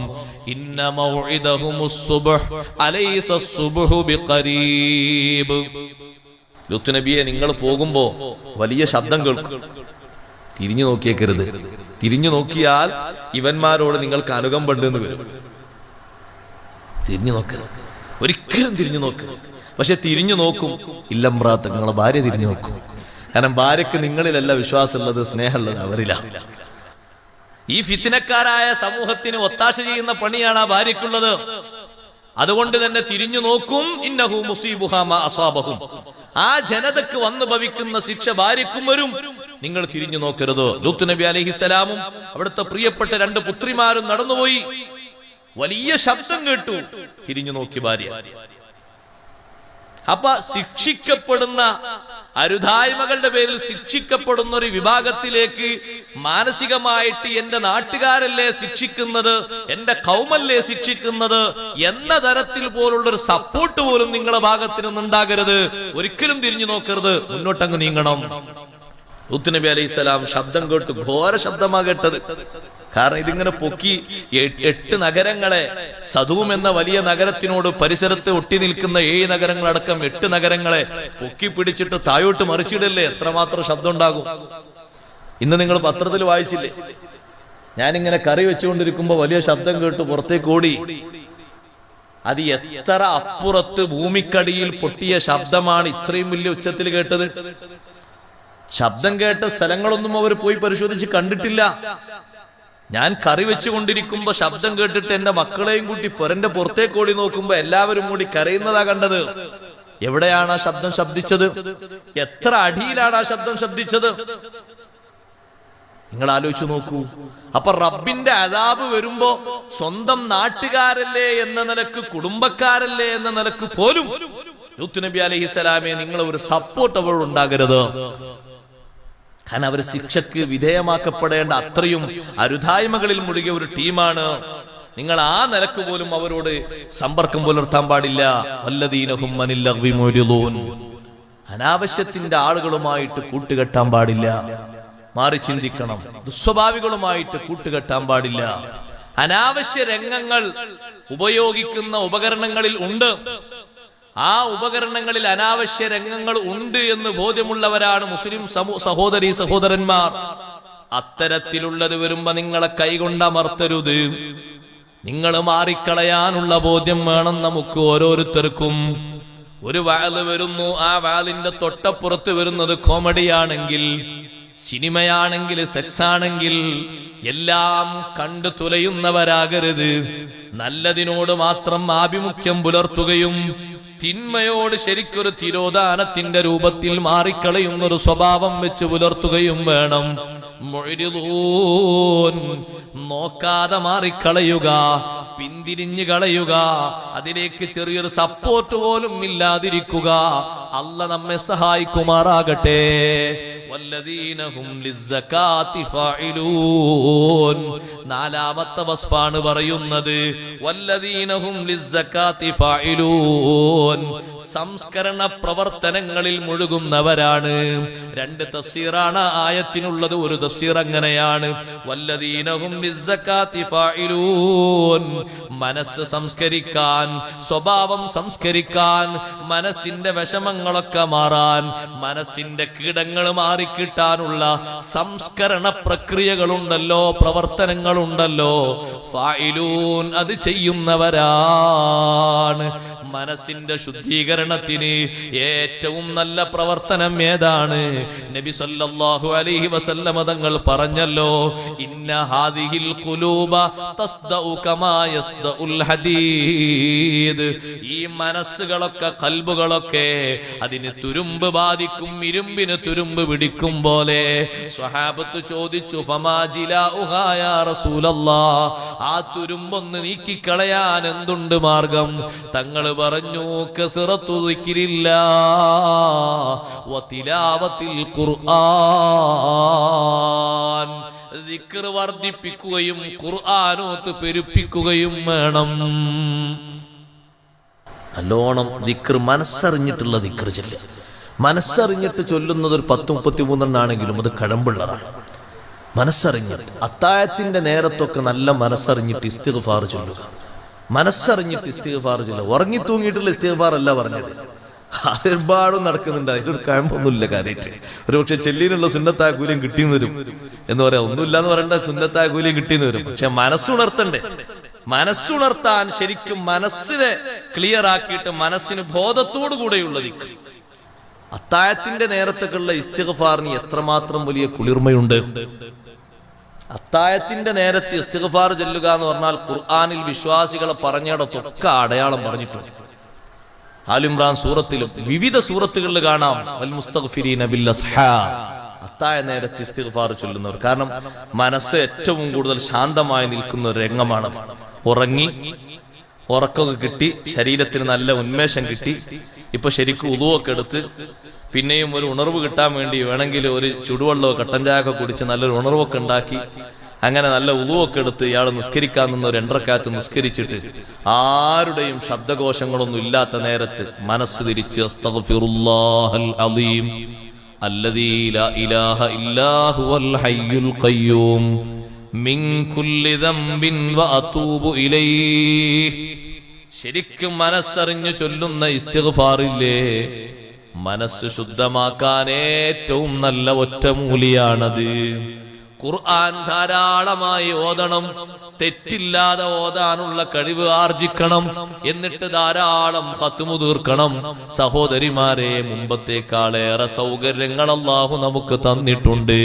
ഇന്ന മൗഇദഹുമുസ് സുബ്ഹ് അലൈസ അസ്സുബ്ഹു ബിഖരീബ്. ലൂത്ത് നബിയെ, നിങ്ങൾ പോകുമ്പോ വലിയ ശബ്ദം കേൾക്കും, തിരിഞ്ഞു നോക്കിയേക്കരുത്. തിരിഞ്ഞു നോക്കിയാൽ ഇവന്മാരോട് നിങ്ങൾക്ക് അനുകമ്പുണ്ടെന്ന് വരും. തിരിഞ്ഞു നോക്കരുത്, ഒരിക്കലും തിരിഞ്ഞു നോക്കരുത്. പക്ഷെ തിരിഞ്ഞു നോക്കും, ഇല്ലംബ്രാത്ത്, നിങ്ങളെ ഭാര്യ തിരിഞ്ഞു നോക്കും. കാരണം ഭാര്യക്ക് നിങ്ങളിലല്ല വിശ്വാസമുള്ളത്, സ്നേഹമുള്ളത് അവരിലാണ്. ഈ ഫിത്നക്കാരായ സമൂഹത്തിന് ഒത്താശ ചെയ്യുന്ന പണിയാണ് ആ ഭാര്യക്കുള്ളത്. അതുകൊണ്ട് തന്നെ തിരിഞ്ഞു നോക്കും. ഇന്നഹു മുസീബുഹാ മാ അസാബഹും, ആ ജനതക്ക് വന്നു ഭവിക്കുന്ന ശിക്ഷ ഭാര്യക്കും വരും, നിങ്ങൾ തിരിഞ്ഞു നോക്കരുത്. ലൂത്ത് നബി അലൈഹിസ്സലാമും അവിടുത്തെ പ്രിയപ്പെട്ട 2 പുത്രിമാരും നടന്നുപോയി. വലിയ ശബ്ദം കേട്ടു, തിരിഞ്ഞു നോക്കി ഭാര്യ. അപ്പൊ ശിക്ഷിക്കപ്പെടുന്ന, അരുതായ്മകളുടെ പേരിൽ ശിക്ഷിക്കപ്പെടുന്ന ഒരു വിഭാഗത്തിലേക്ക് മാനസികമായിട്ട് എന്റെ നാട്ടുകാരല്ലേ ശിക്ഷിക്കുന്നത്, എന്റെ ഖൗമല്ലേ ശിക്ഷിക്കുന്നത് എന്ന തരത്തിൽ പോലുള്ളൊരു സപ്പോർട്ട് പോലും നിങ്ങളുടെ ഭാഗത്തിനൊന്നും ഉണ്ടാകരുത്. ഒരിക്കലും തിരിഞ്ഞു നോക്കരുത്, മുന്നോട്ടങ്ങ് നീങ്ങണം. ലൂത്ത് നബി അലൈഹിസ്സലാം ശബ്ദം കേട്ടു, ഘോര ശബ്ദമാ കേട്ടത്. കാരണം ഇതിങ്ങനെ പൊക്കി 8 നഗരങ്ങളെ, സദൂം എന്ന വലിയ നഗരത്തിനോട് പരിസരത്ത് ഒട്ടി നിൽക്കുന്ന 7 നഗരങ്ങളടക്കം 8 നഗരങ്ങളെ പൊക്കി പിടിച്ചിട്ട് താഴോട്ട് മറിച്ചിടല്ലേ, എത്രമാത്രം ശബ്ദം ഉണ്ടാകും. ഇന്ന് നിങ്ങൾ പത്രത്തിൽ വായിച്ചില്ലേ, ഞാനിങ്ങനെ കറി വെച്ചുകൊണ്ടിരിക്കുമ്പോ വലിയ ശബ്ദം കേട്ടു പുറത്തേക്ക് ഓടി. അത് എത്ര അപ്പുറത്ത് ഭൂമിക്കടിയിൽ പൊട്ടിയ ശബ്ദമാണ് ഇത്രയും വലിയ ഉച്ചത്തിൽ കേട്ടത്. ശബ്ദം കേട്ട സ്ഥലങ്ങളൊന്നും അവർ പോയി പരിശോധിച്ച് കണ്ടിട്ടില്ല. ഞാൻ കറി വെച്ചുകൊണ്ടിരിക്കുമ്പോ ശബ്ദം കേട്ടിട്ട് എന്റെ മക്കളെയും കൂട്ടി പൊരന്റെ പുറത്തേക്ക് ഓടി നോക്കുമ്പോ എല്ലാവരും കൂടി കരയുന്നതാ കണ്ടത്. എവിടെയാണ് ആ ശബ്ദം ശബ്ദിച്ചത്? എത്ര അടിയിലാണ് ആ ശബ്ദം ശബ്ദിച്ചത്? നിങ്ങൾ ആലോചിച്ചു നോക്കൂ. അപ്പൊ റബ്ബിന്റെ അദാബ് വരുമ്പോ സ്വന്തം നാട്ടുകാരല്ലേ എന്ന നിലക്ക്, കുടുംബക്കാരല്ലേ എന്ന നിലക്ക് പോലും ലൂത്ത് നബി അലൈഹിസ്സലാമെ നിങ്ങൾ ഒരു സപ്പോർട്ട് അവൾ ഉണ്ടാകരുത്. കാരണം അവർ ശിക്ഷക്ക് വിധേയമാക്കപ്പെടേണ്ട അത്രയും അരുതായ്മകളിൽ മുഴുകിയ ഒരു ടീമാണ്. നിങ്ങൾ ആ നിലക്ക് പോലും അവരോട് സമ്പർക്കം പുലർത്താൻ പാടില്ല. വല്ലദീനഹും അനിൽ ലഗ്വി മുഅ്രിദൂൻ, അനാവശ്യത്തിന്റെ ആളുകളുമായിട്ട് കൂട്ടുകെട്ടാൻ പാടില്ല. മാറി ചിന്തിക്കണം. ദുസ്വഭാവികളുമായിട്ട് കൂട്ടുകെട്ടാൻ പാടില്ല. അനാവശ്യ രംഗങ്ങൾ ഉപയോഗിക്കുന്ന ഉപകരണങ്ങളിൽ ഉണ്ട്. ആ ഉപകരണങ്ങളിൽ അനാവശ്യ രംഗങ്ങൾ ഉണ്ട് എന്ന് ബോധ്യമുള്ളവരാണ് മുസ്ലിം സഹോദരീ സഹോദരന്മാർ. അത്തരത്തിലുള്ളത് വരുമ്പോ നിങ്ങളെ കൈകൊണ്ടമർത്തരുത്. നിങ്ങൾ മാറിക്കളയാനുള്ള ബോധ്യം വേണം നമുക്ക് ഓരോരുത്തർക്കും. ഒരു വാല് വരുന്നു, ആ വാലിന്റെ തൊട്ടപ്പുറത്ത് വരുന്നത് കോമഡിയാണെങ്കിൽ, സിനിമയാണെങ്കിൽ, സെക്സ് ആണെങ്കിൽ എല്ലാം കണ്ടു തുലയുന്നവരാകരുത്. നല്ലതിനോട് മാത്രം ആഭിമുഖ്യം പുലർത്തുകയും തിന്മയോട് ശരിക്കൊരു തിരോധാനത്തിന്റെ രൂപത്തിൽ മാറിക്കളയുന്നൊരു സ്വഭാവം വെച്ച് പുലർത്തുകയും വേണം. മുഅ്രിദൂൻ, നോക്കാതെ മാറിക്കളയുക, പിന്തിരിഞ്ഞു കളയുക, അതിലേക്ക് ചെറിയൊരു സപ്പോർട്ട് പോലും ഇല്ലാതിരിക്കുക. അല്ലാഹ് നമ്മെ സഹായിക്കുമാറാകട്ടെ. വല്ലദീനഹും ലിസ്സകാത്തി ഫാഇലൂൻ. നാലാമത്തെ വസ്ഫാണ് പറയുന്നത് വല്ലദീനഹും ലിസ്സകാത്തി ഫാഇലൂൻ. സംസ്കരണ പ്രവർത്തനങ്ങളിൽ മുഴുകുന്നവരാണ്. രണ്ട് തഫ്സീറാണ് ആയത്തിനുള്ളത്. ഒരു തഫ്സീർ അങ്ങനെയാണ്, വല്ലദീനഹും ലിസ്സകാത്തി ഫാഇലൂൻ. മനസ്സ് സംസ്കരിക്കാൻ, സ്വഭാവം സംസ്കരിക്കാൻ, മനസ്സിന്റെ വിഷമങ്ങളൊക്കെ മാറാൻ, മനസ്സിന്റെ കീടങ്ങൾ മാറിക്കിട്ടാനുള്ള സംസ്കരണ പ്രക്രിയകളുണ്ടല്ലോ, പ്രവർത്തനങ്ങളുണ്ടല്ലോ, ഫാഇലൂൻ അത് ചെയ്യുന്നവരാണ്. മനസ്സിന്റെ ശുദ്ധീകരണത്തിന് ഏറ്റവും നല്ല പ്രവർത്തനം ഏതാണ്? നബി സല്ലല്ലാഹു അലൈഹി വസല്ലമ തങ്ങൾ പറഞ്ഞല്ലോ, ഇന്ന ഹാദിഹിൽ ഖുലൂബ തസ്ദഉ കമാ യസ്ദഉൽ ഹദീദ്. ഈ മനസ്സുകളൊക്കെ, ഖൽബുകളൊക്കെ അതിന് തുരുമ്പ് ബാധിക്കും, ഇരുമ്പിന് തുരുമ്പ് പിടിക്കും പോലെ. സ്വഹാബത്ത് ചോദിച്ചു, ഫമാ ജിലാഉഹാ യാ റസൂലല്ലാഹ്, ആ തുരുമ്പൊന്ന് നീക്കിക്കളയാൻ എന്തുണ്ട് മാർഗം? തങ്ങൾ പറഞ്ഞു, കസറത്തു ദിക്രില്ലാഹ് വതിലാവത്തിൽ ഖുർആൻ. ദിക്ർ വർദ്ധിപ്പിക്കുകയും ഖുർആനോത്ത് പെരുപ്പിക്കുകയും വേണം. നല്ലോണം ദിക്ർ, മനസ്സറിഞ്ഞിട്ടുള്ള ദിക്ർ ചൊല്ലുക. മനസ്സറിഞ്ഞിട്ട് ചൊല്ലുന്നത് ഒരു 10-33 ആണെങ്കിലും അത് കഴമ്പുള്ളതാണ്. മനസ്സറിഞ്ഞിട്ട് അത്താഴത്തിന്റെ നേരത്തൊക്കെ നല്ല മനസ്സറിഞ്ഞിട്ട് ഇസ്തിഗ്ഫാർ ചൊല്ലുക. മനസ്സറിഞ്ഞിട്ട് ഇസ്തിഗ്ഫാർ ചൊല്ലുക. ഉറങ്ങി തൂങ്ങിയിട്ടുള്ള ഇസ്തിഗ്ഫാർ അല്ല പറഞ്ഞത്. ഒരുപാടും നടക്കുന്നുണ്ട്, അതിലൊരു കഴമ്പൊന്നുമില്ല കാര്യമായിട്ട്. ഒരു പക്ഷെ ചെല്ലിനുള്ള സുന്നത്തായ കൂലിയും കിട്ടിയെന്ന് വരും എന്ന് പറയാം. ഒന്നുമില്ല എന്ന് പറയേണ്ട, സുന്നത്തായ കൂലിയും കിട്ടിയെന്ന് വരും. പക്ഷെ മനസ്സുണർത്തണ്ടേ? മനസ്സുണർത്താൻ ശരിക്കും മനസ്സിനെ ക്ലിയർ ആക്കിയിട്ട് മനസ്സിന് ബോധത്തോടു കൂടെയുള്ള ദിക്ർ. അത്താഴത്തിന്റെ നേരത്തൊക്കെയുള്ള ഇസ്തിഗ്ഫാറിന് എത്രമാത്രം വലിയ കുളിർമയുണ്ട്. അത്താഴത്തിന്റെ നേരത്ത് ഇസ്തിഗ്ഫാർ ചൊല്ലുക എന്ന് പറഞ്ഞാൽ ഖുർആനിൽ വിശ്വാസികളെ പറഞ്ഞിടത്തൊക്കെ അടയാളം പറഞ്ഞിട്ടുണ്ട്. ആലിമ്രാൻ സൂറത്തിലും വിവിധ സൂറത്തുകളിൽ കാണാം, വൽ മുസ്തഗ്ഫിരീന ബിൽ അസ്ഹാർ, അത്താഴ നേരത്ത് ഇസ്തിഗ്ഫാർ ചൊല്ലുന്നവർ. കാരണം മനസ്സ് ഏറ്റവും കൂടുതൽ ശാന്തമായി നിൽക്കുന്ന ഒരു രംഗമാണ്. ഉറക്കമൊക്കെ കിട്ടി, ശരീരത്തിന് നല്ല ഉന്മേഷം കിട്ടി, ഇപ്പൊ ശരിക്കും ഉളുവൊക്കെ എടുത്ത് പിന്നെയും ഒരു ഉണർവ് കിട്ടാൻ വേണ്ടി വേണമെങ്കിൽ ഒരു ചുടുവെള്ളമോ കട്ടൻ ചായൊക്കെ കുടിച്ച് നല്ലൊരു ഉണർവൊക്കെ ഉണ്ടാക്കി അങ്ങനെ നല്ല ഉളുവൊക്കെ എടുത്ത് ഇയാൾ നിസ്കരിക്കാൻ നിന്ന് 2 റക്അത്ത് നിസ്കരിച്ചിട്ട് ആരുടെയും ശബ്ദകോശങ്ങളൊന്നും ഇല്ലാത്ത നേരത്ത് മനസ്സ് തിരിച്ച് അസ്തഗ്ഫിറുല്ലാഹൽ അലീം അല്ലദീ ലാ ഇലാഹ ഇല്ലാ ഹുവൽ ഹയ്യുൽ ഖയ്യൂം മിൻ കുല്ലി ദംബിൻ വഅതൂബു ഇലൈഹി. ശരിക്കും മനസ്സറിഞ്ഞു ചൊല്ലുന്ന ഇസ്തിഗ്ഫാറില്ലേ, മനസ്സ് ശുദ്ധമാക്കാൻ ഏറ്റവും നല്ല ഒറ്റമൂലിയാണത്. ഖുർആൻ ധാരാളമായി ഓതണം, തെറ്റില്ലാതെ ഓതാനുള്ള കഴിവ് ആർജിക്കണം, എന്നിട്ട് ധാരാളം ഖത്മു തീർക്കണം. സഹോദരിമാരെ, മുമ്പത്തേക്കാളേറെ സൗകര്യങ്ങൾ അല്ലാഹു നമുക്ക് തന്നിട്ടുണ്ട്.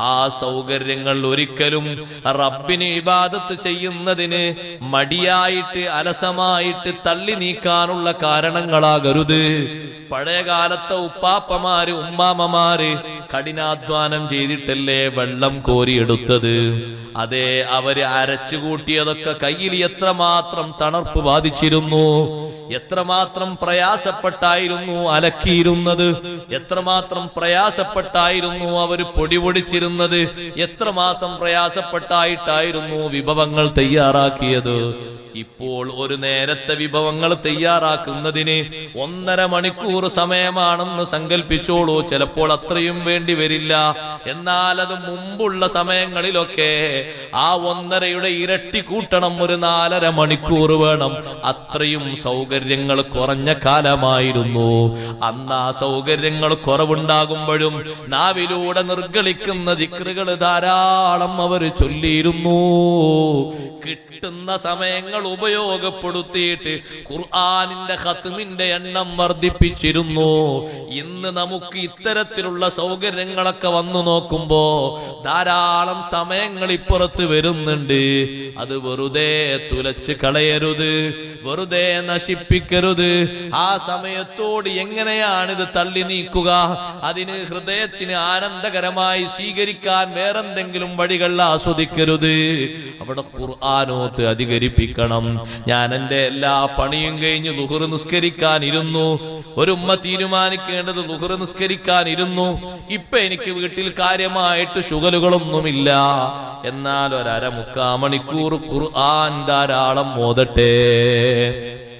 ആ സൗകര്യങ്ങൾ ഒരിക്കലും റബ്ബിന് ഇബാദത്ത് ചെയ്യുന്നതിന് മടിയായിട്ട് അലസമായിട്ട് തള്ളി നീക്കാനുള്ള കാരണങ്ങളാകരുത്. പഴയകാലത്തെ ഉപ്പാപ്പമാര് ഉമ്മാമ്മമാര് കഠിനാധ്വാനം ചെയ്തിട്ടല്ലേ വെള്ളം കോരിയെടുത്തത്. അതെ, അവര് അരച്ചുകൂട്ടിയതൊക്കെ കയ്യിൽ എത്രമാത്രം തണുപ്പ് ബാധിച്ചിരുന്നു, എത്രമാത്രം പ്രയാസപ്പെട്ടായിരുന്നു അലക്കിയിരുന്നത്, എത്രമാത്രം പ്രയാസപ്പെട്ടായിരുന്നു അവർ പൊടി പൊടിച്ചിരുന്നത്, എത്രമാസം പ്രയാസപ്പെട്ടായിട്ടായിരുന്നു വിഭവങ്ങൾ തയ്യാറാക്കിയത്. ഇപ്പോൾ ഒരു നേരത്തെ വിഭവങ്ങൾ തയ്യാറാക്കുന്നതിന് 1.5 മണിക്കൂർ സമയമാണെന്ന് സങ്കല്പിച്ചോളൂ. ചിലപ്പോൾ അത്രയും വേണ്ടി വരില്ല. എന്നാൽ അത് മുമ്പുള്ള സമയങ്ങളിലൊക്കെ ആ 1.5യുടെ ഇരട്ടി കൂട്ടണം, ഒരു 4.5 മണിക്കൂർ വേണം. അത്രയും സൗകര്യങ്ങൾ കുറഞ്ഞ കാലമായിരുന്നു. അന്ന് ആ സൗകര്യങ്ങൾ കുറവുണ്ടാകുമ്പോഴും നാവിലൂടെ നിർഗളിക്കുന്ന ദിക്റുകൾ ധാരാളം അവർ ചൊല്ലിയിരുന്നു. കിട്ടുന്ന സമയങ്ങൾ ഉപയോഗപ്പെടുത്തിയിട്ട് ഖുർആനിന്റെ ഖത്മിന്റെ എണ്ണം വർദ്ധിപ്പിച്ചിരുന്നു. ഇന്ന് നമുക്ക് ഇത്തരത്തിലുള്ള സൗകര്യങ്ങളൊക്കെ വന്നു നോക്കുമ്പോ ധാരാളം സമയങ്ങൾ ഇപ്പുറത്ത് വരുന്നുണ്ട്. അത് വെറുതെ തുലച്ച് കളയരുത്, വെറുതെ നശിപ്പിക്കരുത്. ആ സമയത്തോട് എങ്ങനെയാണ് ഇത് തള്ളി നീക്കുക? അതിന് ഹൃദയത്തിന് ആനന്ദകരമായി സ്വീകരിക്കാൻ വേറെന്തെങ്കിലും വഴികൾ ആസ്വദിക്കരുത്. അവിടെ ഖുർആനോ ഖുർആനോത്ത് അധികരിപ്പിക്കണം. ഞാൻ എന്റെ എല്ലാ പണിയും കഴിഞ്ഞ് ളുഹർ നിസ്കരിക്കാൻ ഇരുന്നു. ഒരു ഉമ്മ തീരുമാനിക്കേണ്ടത് ളുഹർ നിസ്കരിക്കാൻ ഇരുന്നു. ഇപ്പൊ എനിക്ക് വീട്ടിൽ കാര്യമായിട്ട് ശുഗലുകളൊന്നുമില്ല, എന്നാൽ ഒരമുക്കാ മണിക്കൂർ ഖുർആൻ ധാരാളം ഓതട്ടെ.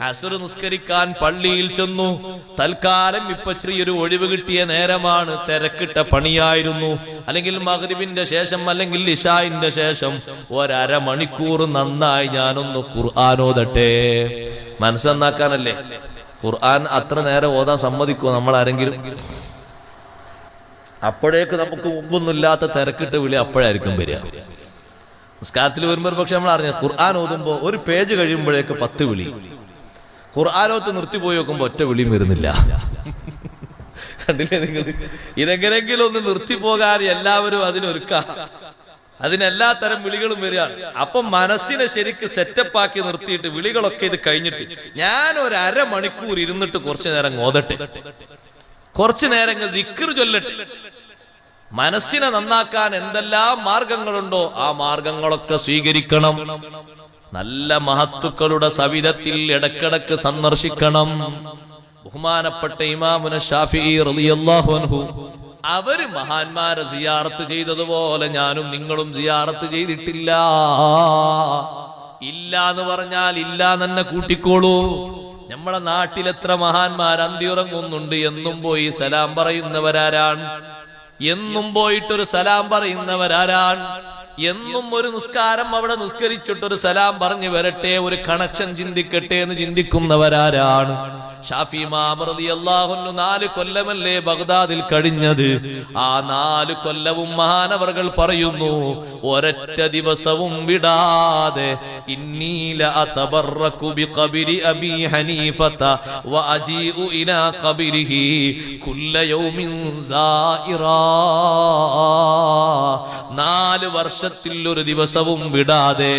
അസ്ർ നിസ്കരിക്കാൻ പള്ളിയിൽ ചെന്നു. തൽക്കാലം ഇപ്പൊ ചെറിയൊരു ഒഴിവ് കിട്ടിയ നേരമാണ്, തിരക്കിട്ട പണിയായിരുന്നു. അല്ലെങ്കിൽ മഗ്രിബിന്റെ ശേഷം അല്ലെങ്കിൽ ഇശാഇന്റെ ശേഷം ഒരമണിക്കൂർ നന്നായി ഞാനൊന്ന് ഖുർആൻ ഓതട്ടെ. മനസ്സന്നാക്കാനല്ലേ. ഖുർആൻ അത്ര നേരം ഓതാൻ സമ്മതിക്കുമോ നമ്മൾ ആരെങ്കിലും? അപ്പോഴേക്ക് നമുക്ക് മുമ്പൊന്നുമില്ലാത്ത തിരക്കിട്ട് വിളി അപ്പോഴായിരിക്കും വരിക. നിസ്കാരത്തിൽ വരുമ്പോൾ പക്ഷെ നമ്മൾ അറിഞ്ഞ ഖുർആൻ ഓതുമ്പോ ഒരു പേജ് കഴിയുമ്പോഴേക്ക് 10 വിളി. ഖുർആനോത്ത് നിർത്തിപ്പോയി നോക്കുമ്പോ ഒറ്റ വിളിയും വരുന്നില്ല. കണ്ടില്ലേ നിങ്ങൾ? ഇതെങ്ങനെങ്കിലും ഒന്ന് നിർത്തിപ്പോകാൻ എല്ലാവരും അതിനൊരുക്കാം. അതിനെല്ലാ തരം വിളികളും വരികയാണ്. അപ്പം മനസ്സിനെ ശരിക്ക് സെറ്റപ്പാക്കി നിർത്തിയിട്ട് വിളികളൊക്കെ ഇത് കഴിഞ്ഞിട്ട് ഞാൻ ഒരു അരമണിക്കൂർ ഇരുന്നിട്ട് കുറച്ചു നേരം ഓതട്ടെ, കുറച്ചു നേരം ദിക്ർ ചൊല്ലട്ടെ. മനസ്സിനെ നന്നാക്കാൻ എന്തെല്ലാം മാർഗങ്ങളുണ്ടോ ആ മാർഗങ്ങളൊക്കെ സ്വീകരിക്കണം. നല്ല മഹത്തുക്കളുടെ സവിധത്തിൽ ഇടക്കിടക്ക് സന്ദർശിക്കണം. ബഹുമാനപ്പെട്ട ഇമാമുന ശാഫിഈ റളിയല്ലാഹു അൻഹു അവര് മഹാന്മാരെ സിയാറത്ത് ചെയ്തതുപോലെ ഞാനും നിങ്ങളും സിയാറത്ത് ചെയ്തിട്ടില്ല. ഇല്ല എന്ന് പറഞ്ഞാൽ ഇല്ല തന്നെ കൂട്ടിക്കോളൂ. നമ്മളെ നാട്ടിലെത്ര മഹാന്മാർ അന്തിയുറങ്ങുന്നുണ്ട്. എന്നും പോയി സലാം പറയുന്നവരാരാണ്? എന്നും പോയിട്ടൊരു സലാം പറയുന്നവരാരാണ്? എന്നും ഒരു നിസ്കാരം അവിടെ നിസ്കരിച്ചിട്ടൊരു സലാം പറഞ്ഞു വരട്ടെ, ഒരു കണക്ഷൻ ചിന്തിക്കട്ടെ എന്ന് ചിന്തിക്കുന്നവരാരാണ്? ഷാഫി ഇമാം റളിയല്ലാഹു അൻഹു 4 കൊല്ലമല്ലേ ബഗ്ദാദിൽ കഴിഞ്ഞത്. ആ 4 കൊല്ലവും മഹാനവർകൾ പറയുന്നു, ഒരൊറ്റ ദിവസവും വിടാതെ ഇന്നീല അതബറകു ബിഖബരി അബി ഹനീഫത വഅജീഉ ഇലാ ഖബരിഹി കുല്ല യൗമിൻ സായിറാ. 4 വർഷത്തിൽ ഒരു ദിവസവും വിടാതെ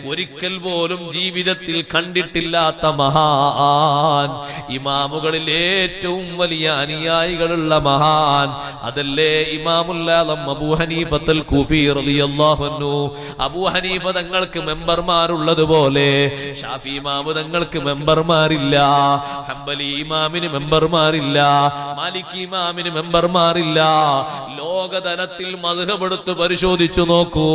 ഒരിക്കൽ പോലും ജീവിതത്തിൽ കണ്ടിട്ടില്ലാത്ത മഹാൻ, ഇമാമുകളിൽ ഏറ്റവും വലിയ അനുയായികളുള്ള മഹാൻ, അതല്ലേ ഇമാമുൽ ആലം അബൂ ഹനീഫത്തുൽ കൂഫി റളിയല്ലാഹു അൻഹു. അബൂ ഹനീഫ തങ്ങൾക്ക് മെമ്പർമാരുള്ളതുപോലെ ഷാഫി ഇമാമു തങ്ങൾക്ക് മെമ്പർമാരില്ല, ഹംബലി ഇമാമിന് മെമ്പർമാരില്ല, മാലികി ഇമാമിന് മെമ്പർമാരില്ല. ലോകതലത്തിൽ മദ്ഹബ് എടുത്ത് പരിശോധിച്ചു നോക്കൂ,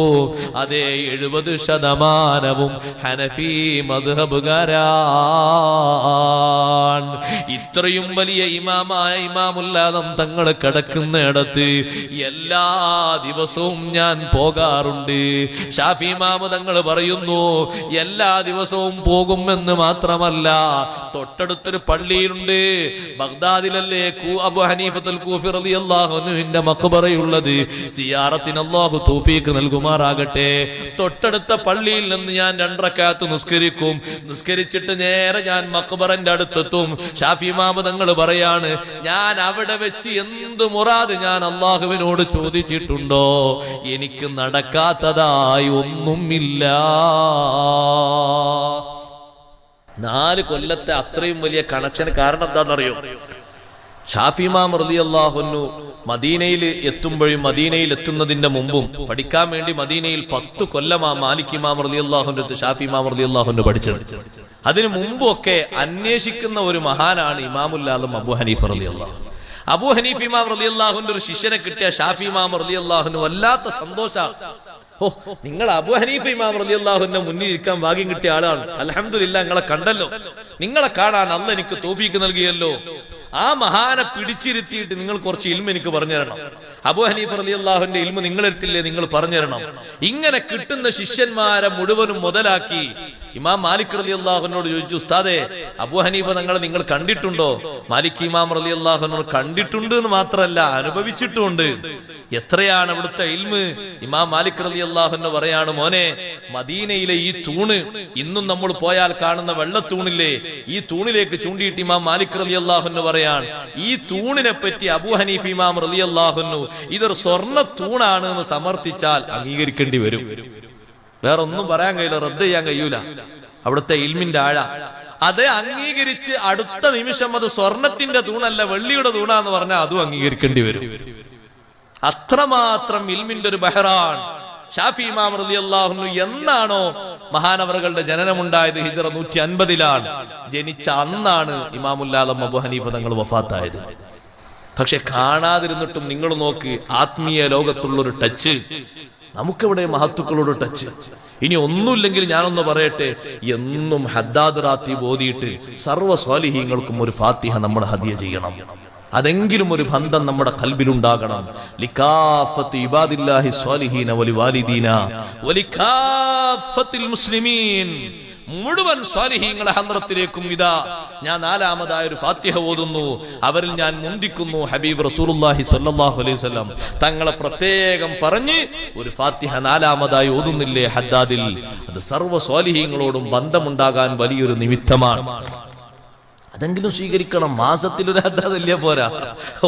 അതേ 70% ഹനഫി മദ്ഹബുകാരാണ്. ഇത്രയും വലിയ ഇമാമായ ഇമാമുൽ ആലം തങ്ങൾ കിടക്കുന്നിടത്ത് എല്ലാ ദിവസവും ഞാൻ പോകാറുണ്ട്. ഷാഫി ഇമാമു തങ്ങൾ പറയുന്നു, എല്ലാ ദിവസവും പോകുമെന്ന് മാത്രമല്ല, തൊട്ടടുത്തൊരു പള്ളിയിലുണ്ട്. ബഗ്ദാദിലല്ലേ അബൂ ഹനീഫത്തുൽ കൂഫി റളിയല്ലാഹു അൻഹുവിന്റെ മഖ്ബറയുള്ളത്. സിയാറത്തിന് അല്ലാഹു തൗഫീഖ് നൽകുമാറാകട്ടെ. തൊട്ടടുത്ത പള്ളിയിൽ നിന്ന് ഞാൻ 2 റക്അത്ത് നിസ്കരിക്കും. നിസ്കരിച്ചിട്ട് നേരെ ഞാൻ മഖ്ബറന്റെ അടുത്തെത്തും. ഷാഫി ഇമാം തങ്ങൾ പറയാണ്, ഞാൻ അവിടെ വെച്ച് എന്ത് മുറാദ് ഞാൻ അല്ലാഹുവിനോട് ചോദിച്ചിട്ടുണ്ടോ എനിക്ക് നടക്കാത്തതായി ഒന്നുമില്ല. 4 കൊല്ലത്തെ അത്രയും വലിയ കണക്ഷൻ കാരണം എന്താണെന്നറിയോ? ഷാഫി ഇമാം റളിയല്ലാഹു അൻഹു മദീനയിൽ എത്തുമ്പോഴും മദീനയിൽ എത്തുന്നതിന്റെ മുമ്പും പഠിക്കാൻ വേണ്ടി മദീനയിൽ 10 കൊല്ലമാ മാലിക് ഇമാം റളിയല്ലാഹു അൻഹു ഷാഫി ഇമാം റളിയല്ലാഹു അൻഹു പഠിച്ചത്. അതിനു മുമ്പൊക്കെ അന്വേഷിക്കുന്ന ഒരു മഹാനാണ് ഇമാമുൽ ആലം അബൂ ഹനീഫ റളിയല്ലാഹു. അബൂ ഹനീഫ ഇമാം റളിയല്ലാഹു അൻഹു ഒരു ശിഷ്യനെ കിട്ടിയ ഷാഫി ഇമാം റളിയല്ലാഹു അൻഹു വല്ലാത്ത സന്തോഷമാണ്. ഓ, നിങ്ങൾ അബൂ ഹനീഫ ഇമാം റളിയല്ലാഹു അൻഹു മുന്നിൽ ഇരിക്കാൻ ഭാഗ്യം കിട്ടിയ ആളാണ്. അൽഹംദുലില്ലാഹ്, നിങ്ങളെ കണ്ടല്ലോ, നിങ്ങളെ കാണാൻ അല്ലാഹ് എനിക്ക് തൗഫീഖ് നൽകിയല്ലോ. ആ മഹാനെ പിടിച്ചിരുത്തിയിട്ട് നിങ്ങൾ കുറച്ച് ഇൽമ എനിക്ക് പറഞ്ഞു തരണം. അബൂ ഹനീഫ റളിയല്ലാഹുവിന്റെ ഇൽമ നിങ്ങളെടുത്തില്ലേ, നിങ്ങൾ പറഞ്ഞു തരണം. ഇങ്ങനെ കിട്ടുന്ന ശിഷ്യന്മാരെ മുഴുവനും മുതലാക്കി ഇമാം മാലിക് റളിയല്ലാഹുവിനോട് ചോദിച്ചു, ഉസ്താദേ, അബൂ ഹനീഫ നിങ്ങൾ കണ്ടിട്ടുണ്ടോ? മാലിക് ഇമാം റളിയല്ലാഹുവിനോട് കണ്ടിട്ടുണ്ട് എന്ന് മാത്രമല്ല അനുഭവിച്ചിട്ടുമുണ്ട്. എത്രയാണ് അവിടുത്തെ ഇൽമ്? ഇമാം മാലിക് റളിയല്ലാഹു പറയാണ്, മോനെ, മദീനയിലെ ഈ തൂണ് ഇന്നും നമ്മൾ പോയാൽ കാണുന്ന വെള്ളത്തൂണില്ലേ, ഈ തൂണിലേക്ക് ചൂണ്ടിയിട്ട് ഇമാം മാലിക് റളിയല്ലാഹു പറയാൻ, ഈ തൂണിനെ പറ്റി അബൂ ഹനീഫ ഇമാം റളിയല്ലാഹു ഇതൊരു സ്വർണ്ണ തൂണാണ് എന്ന് സമർത്ഥിച്ചാൽ അംഗീകരിക്കേണ്ടി വരും. വേറെ ഒന്നും പറയാൻ കഴിയില്ല, റദ്ദ് ചെയ്യാൻ കഴിയൂല. അവിടുത്തെ ഇൽമിന്റെ ആഴ അത് അംഗീകരിച്ച് അടുത്ത നിമിഷം അത് സ്വർണത്തിന്റെ തൂണല്ല വെള്ളിയുടെ തൂണാന്ന് പറഞ്ഞാൽ അതും അംഗീകരിക്കേണ്ടി വരും. അത്രമാത്രം ഇൽമിന്റെ ഒരു ബഹറാൻ. ഷാഫി ഇമാം റളിയല്ലാഹു അൻഹു എന്നാണോ മഹാനവറുകളുടെ ജനനമുണ്ടായത് ഹിജ്റ 150-ലാണ്. ജനിച്ച അന്നാണ് ഇമാമുൽ-ആലം അബൂ ഹനീഫ തങ്ങൾ വഫാത്തായത്. പക്ഷെ കാണാതിരുന്നിട്ടും നിങ്ങൾ നോക്ക്, ആത്മീയ ലോകത്തുള്ളൊരു ടച്ച്, നമുക്കെവിടെ മഹത്തുക്കളോട് ടച്ച്. ഇനി ഒന്നുമില്ലെങ്കിൽ ഞാനൊന്ന് പറയട്ടെ, എന്നും ഹദ്ദാദ് റാത്തീബ് ഓതിയിട്ട് സർവ്വ സ്വാലിഹീങ്ങൾക്കും ഒരു ഫാത്തിഹ നമ്മൾ ഹദിയ ചെയ്യണം. അതെങ്കിലും ഒരു ബന്ധം നമ്മുടെ ഖൽബിലുണ്ടാകണം. ലികാഫത്തി ഇബാദില്ലാഹി സ്വാലിഹീന വലിവാലിദീന വലികാഫത്തിൽ മുസ്ലിമീൻ, മുഴുവൻ സ്വാലിഹീങ്ങളെ ഹദ്റത്തിലേക്കും ഇതാ ഞാൻ 4-ാമതായ ഒരു ഫാത്തിഹ ഓതുന്നു. അവരിൽ ഞാൻ മുന്തിക്കുന്നു. ഹബീബ് റസൂലുള്ളാഹി സ്വല്ലല്ലാഹു അലൈഹി വസല്ലം തങ്ങളെ പ്രത്യേകം പറഞ്ഞ് ഒരു ഫാത്തിഹ 4-ാമതായി ഓതുന്നില്ലേ ഹദ്ദാദിൽ? അത് സർവ്വ സ്വാലിഹീങ്ങളോടും ബന്ധമുണ്ടാകാൻ വലിയൊരു നിമിത്തമാണ്. അതെങ്കിലും സ്വീകരിക്കണം. മാസത്തിലൊരു ഹദ്ദാദില്ല പോരാ,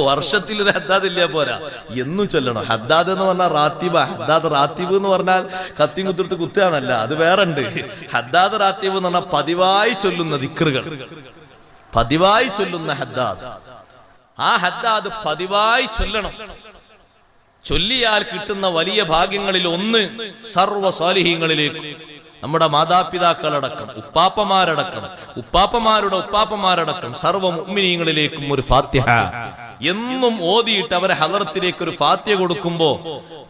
വർഷത്തിലൊരു ഹദ്ദാദില്ല പോരാ, എന്നും ചൊല്ലണം. ഹദ്ദാദ് എന്ന് പറഞ്ഞാൽ റാത്തീബ. ഹദ്ദാദ് റാത്തീബ് എന്ന് പറഞ്ഞാൽ കത്തിയും കുത്തിർത്ത് കുത്തുകയാണല്ല, അത് വേറെ ഉണ്ട്. ഹദ്ദാദ് റാത്തീബ് എന്ന് പറഞ്ഞാൽ പതിവായി ചൊല്ലുന്ന ദിക്റുകൾ, പതിവായി ചൊല്ലുന്ന ഹദ്ദാദ്. ആ ഹദ്ദാദ് പതിവായി ചൊല്ലണം. ചൊല്ലിയാൽ കിട്ടുന്ന വലിയ ഭാഗ്യങ്ങളിൽ ഒന്ന് സർവ്വ സ്വാലിഹീങ്ങളിലേക്ക്, നമ്മുടെ മാതാപിതാക്കളടക്കം, ഉപ്പാപ്പമാരടക്കം, ഉപ്പാപ്പമാരുടെ ഉപ്പാപ്പമാരടക്കം സർവ്വ മുഅ്മിനീങ്ങളിലേക്കും ഒരു ഫാത്തിഹ എന്നും ഓതിയിട്ട് അവരെ ഹളറത്തിലേക്ക് ഒരു ഫാത്തിഹ കൊടുക്കുമ്പോ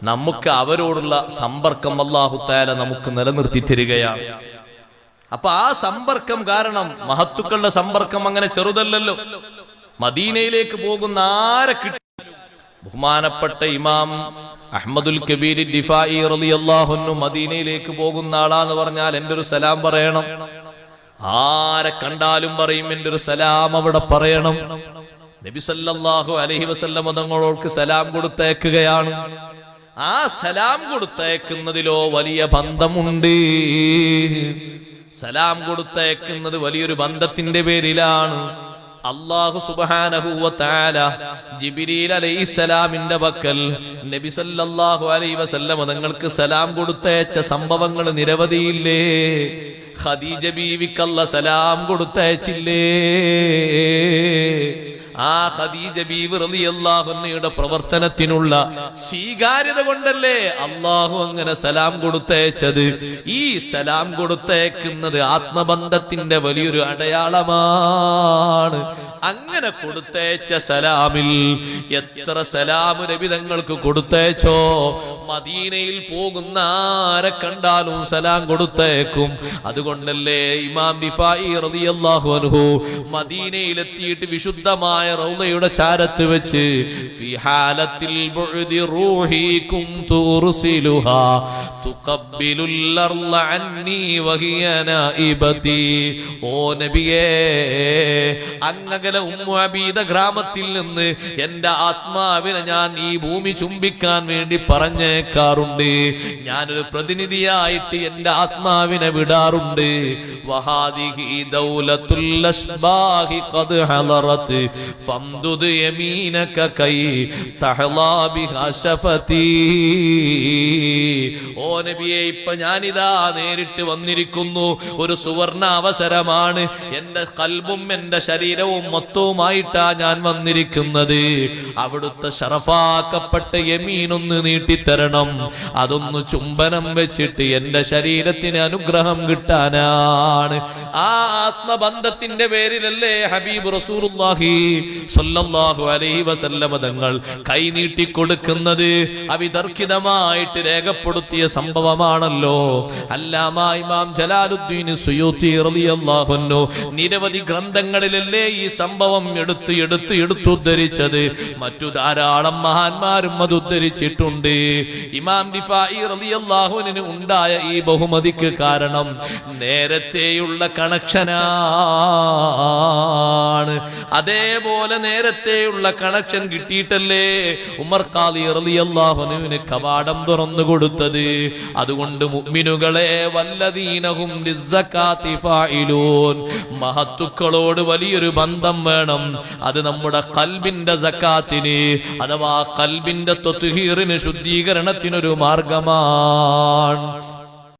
നമുക്ക് അവരോടുള്ള സമ്പർക്കം അല്ലാഹു തആല നമുക്ക് നിലനിർത്തി തരികയാണ്. അപ്പൊ ആ സമ്പർക്കം കാരണം, മഹത്തുക്കളുടെ സമ്പർക്കം അങ്ങനെ ചെറുതല്ലല്ലോ. മദീനയിലേക്ക് പോകുന്ന ആരെ കിട്ടും? ബഹുമാനപ്പെട്ട ഇമാം അഹ്മദുൽ കബീർ ദിഫാഇ റളിയല്ലാഹു അൻഹു മദീനയിലേക്ക് പോകുന്ന ആളാന്ന് പറഞ്ഞാൽ എൻ്റെ ഒരു സലാം പറയണം. ആരെ കണ്ടാലും പറയും എൻ്റെ ഒരു സലാം അവിടെ പറയണം. നബി സല്ലല്ലാഹു അലൈഹി വസല്ലം തങ്ങൾക്ക് സലാം കൊടുത്തയക്കുകയാണ്. ആ സലാം കൊടുത്തയക്കുന്നതിലോ വലിയ ബന്ധമുണ്ട്. സലാം കൊടുത്തയക്കുന്നത് വലിയൊരു ബന്ധത്തിന്റെ പേരിലാണ്. അല്ലാഹു സുബ്ഹാനഹു വ തആല ജിബ്രീൽ അലൈഹിസ്സലാമിന്റെ പക്കൽ നബി സല്ലല്ലാഹു അലൈഹി വസല്ലം തങ്ങൾക്ക് സലാം കൊടുത്തയച്ച സംഭവങ്ങൾ നിരവധിയില്ലേ? ഖദീജ ബീവിക്ക് അല്ലാഹു സലാം കൊടുത്തയച്ചില്ലേ? ആ ഖദീജ ബീവി റളിയല്ലാഹു അൻഹയുടെ പ്രവർത്തനത്തിനുള്ള സ്വീകാര്യത കൊണ്ടല്ലേ അല്ലാഹു അങ്ങനെ സലാം കൊടുത്തയച്ചത്. ഈ സലാം കൊടുത്തയക്കുന്നത് ആത്മബന്ധത്തിന്റെ വലിയൊരു അടയാളമാണ്. അങ്ങനെ കൊടുത്തയച്ച സലാമിൽ എത്ര സലാം നബി തങ്ങൾക്ക് കൊടുത്തയച്ചോ, മദീനയിൽ പോകുന്ന ആരെ കണ്ടാലും സലാം കൊടുത്തയക്കും. അതുകൊണ്ടല്ലേ ഇമാം ദിഫാഇ റളിയല്ലാഹു അൻഹു മദീനയിലെത്തിയിട്ട് വിശുദ്ധമായ റൗളയുടെ ചാരത്ത് വെച്ച് ഫി ഹാലത്തിൽ ബുഅദി റൂഹി കുന്തു ഉർസിലുഹാ തുഖബ്ബിലുൽ അർള അന്നി വഹിയ നായിബതി. ഓ നബിയേ, അങ്ങകലെ ഉമ്മു അബീദ ഗ്രാമത്തിൽ നിന്ന് എന്റെ ആത്മാവിനെ ഞാൻ ഈ ഭൂമി ചുംബിക്കാൻ വേണ്ടി പറഞ്ഞേക്കാറുണ്ട്. ഞാനൊരു പ്രതിനിധിയായിട്ട് എന്റെ ആത്മാവിനെ വിടാറുണ്ട്. വഹാദിഹി ദൗലത്തുൽ അസ്ബാഹി ഖദ് ഹളറത് ഫംദുദ് യമീനക കൈ തഹ്ലാ ബിഹാ ശഫതി. ഓ നബിയെ, ഇപ്പൊ ഞാനിതാ നേരിട്ട് വന്നിരിക്കുന്നു. ഒരു സുവർണ അവസരമാണ്. എന്റെ ഖൽബും എന്റെ ശരീരവും മൊത്തവുമായിട്ടാ ഞാൻ വന്നിരിക്കുന്നത്. അവിടുത്തെ ശറഫാക്കപ്പെട്ട യമീനൊന്ന് നീട്ടിത്തരണം. അതൊന്ന് ചുംബനം വെച്ചിട്ട് എന്റെ ശരീരത്തിന് അനുഗ്രഹം കിട്ടാനാണ്. ആ ആത്മബന്ധത്തിന്റെ പേരിലല്ലേ ഹബീബ് റസൂലുള്ളാഹി സ്വല്ലല്ലാഹു അലൈഹി വസല്ലം തങ്ങൾ കൈ നീട്ടി കൊടുക്കുന്നത്. അവിതർക്കിതമായിട്ട് രേഖപ്പെടുത്തിയ സംഭവമാണല്ലോ. അല്ലാമ ഇമാം ജലാലുദ്ദീൻ സുയൂത്തി റളിയല്ലാഹു അൻഹു നിരവധി ഗ്രന്ഥങ്ങളിലല്ലേ ഈ സംഭവം എടുത്തുദ്ധരിച്ചത്. മറ്റു ധാരാളം മഹാന്മാരും അത് ഉദ്ധരിച്ചിട്ടുണ്ട്. ഇമാം ദിഫാഇ റളിയല്ലാഹു അൻഹു ഉണ്ടായ ഈ ബഹുമതിക്ക് കാരണം നേരത്തെയുള്ള കണക്ഷനാണ്. അതേപോലെ നേരത്തെയുള്ള കണക്ഷൻ കിട്ടിയിട്ടല്ലേ ഉമർ ഖാദി റളിയല്ലാഹു അൻഹുവിന് കവാടം തുറന്നു കൊടുത്തത്. അതുകൊണ്ട് മുഅ്മിനുകളെ, വല്ലദീനഹും ലിസ്സകാത്തി ഫായിലൂൻ, മഹത്തുക്കളോട് വലിയൊരു ബന്ധം വേണം. അത് നമ്മുടെ ഖൽബിന്റെ സക്കാത്തിന് അഥവാ ഖൽബിന്റെ തത്ഹീറിന്, ശുദ്ധീകരണത്തിനൊരു മാർഗമാണ്.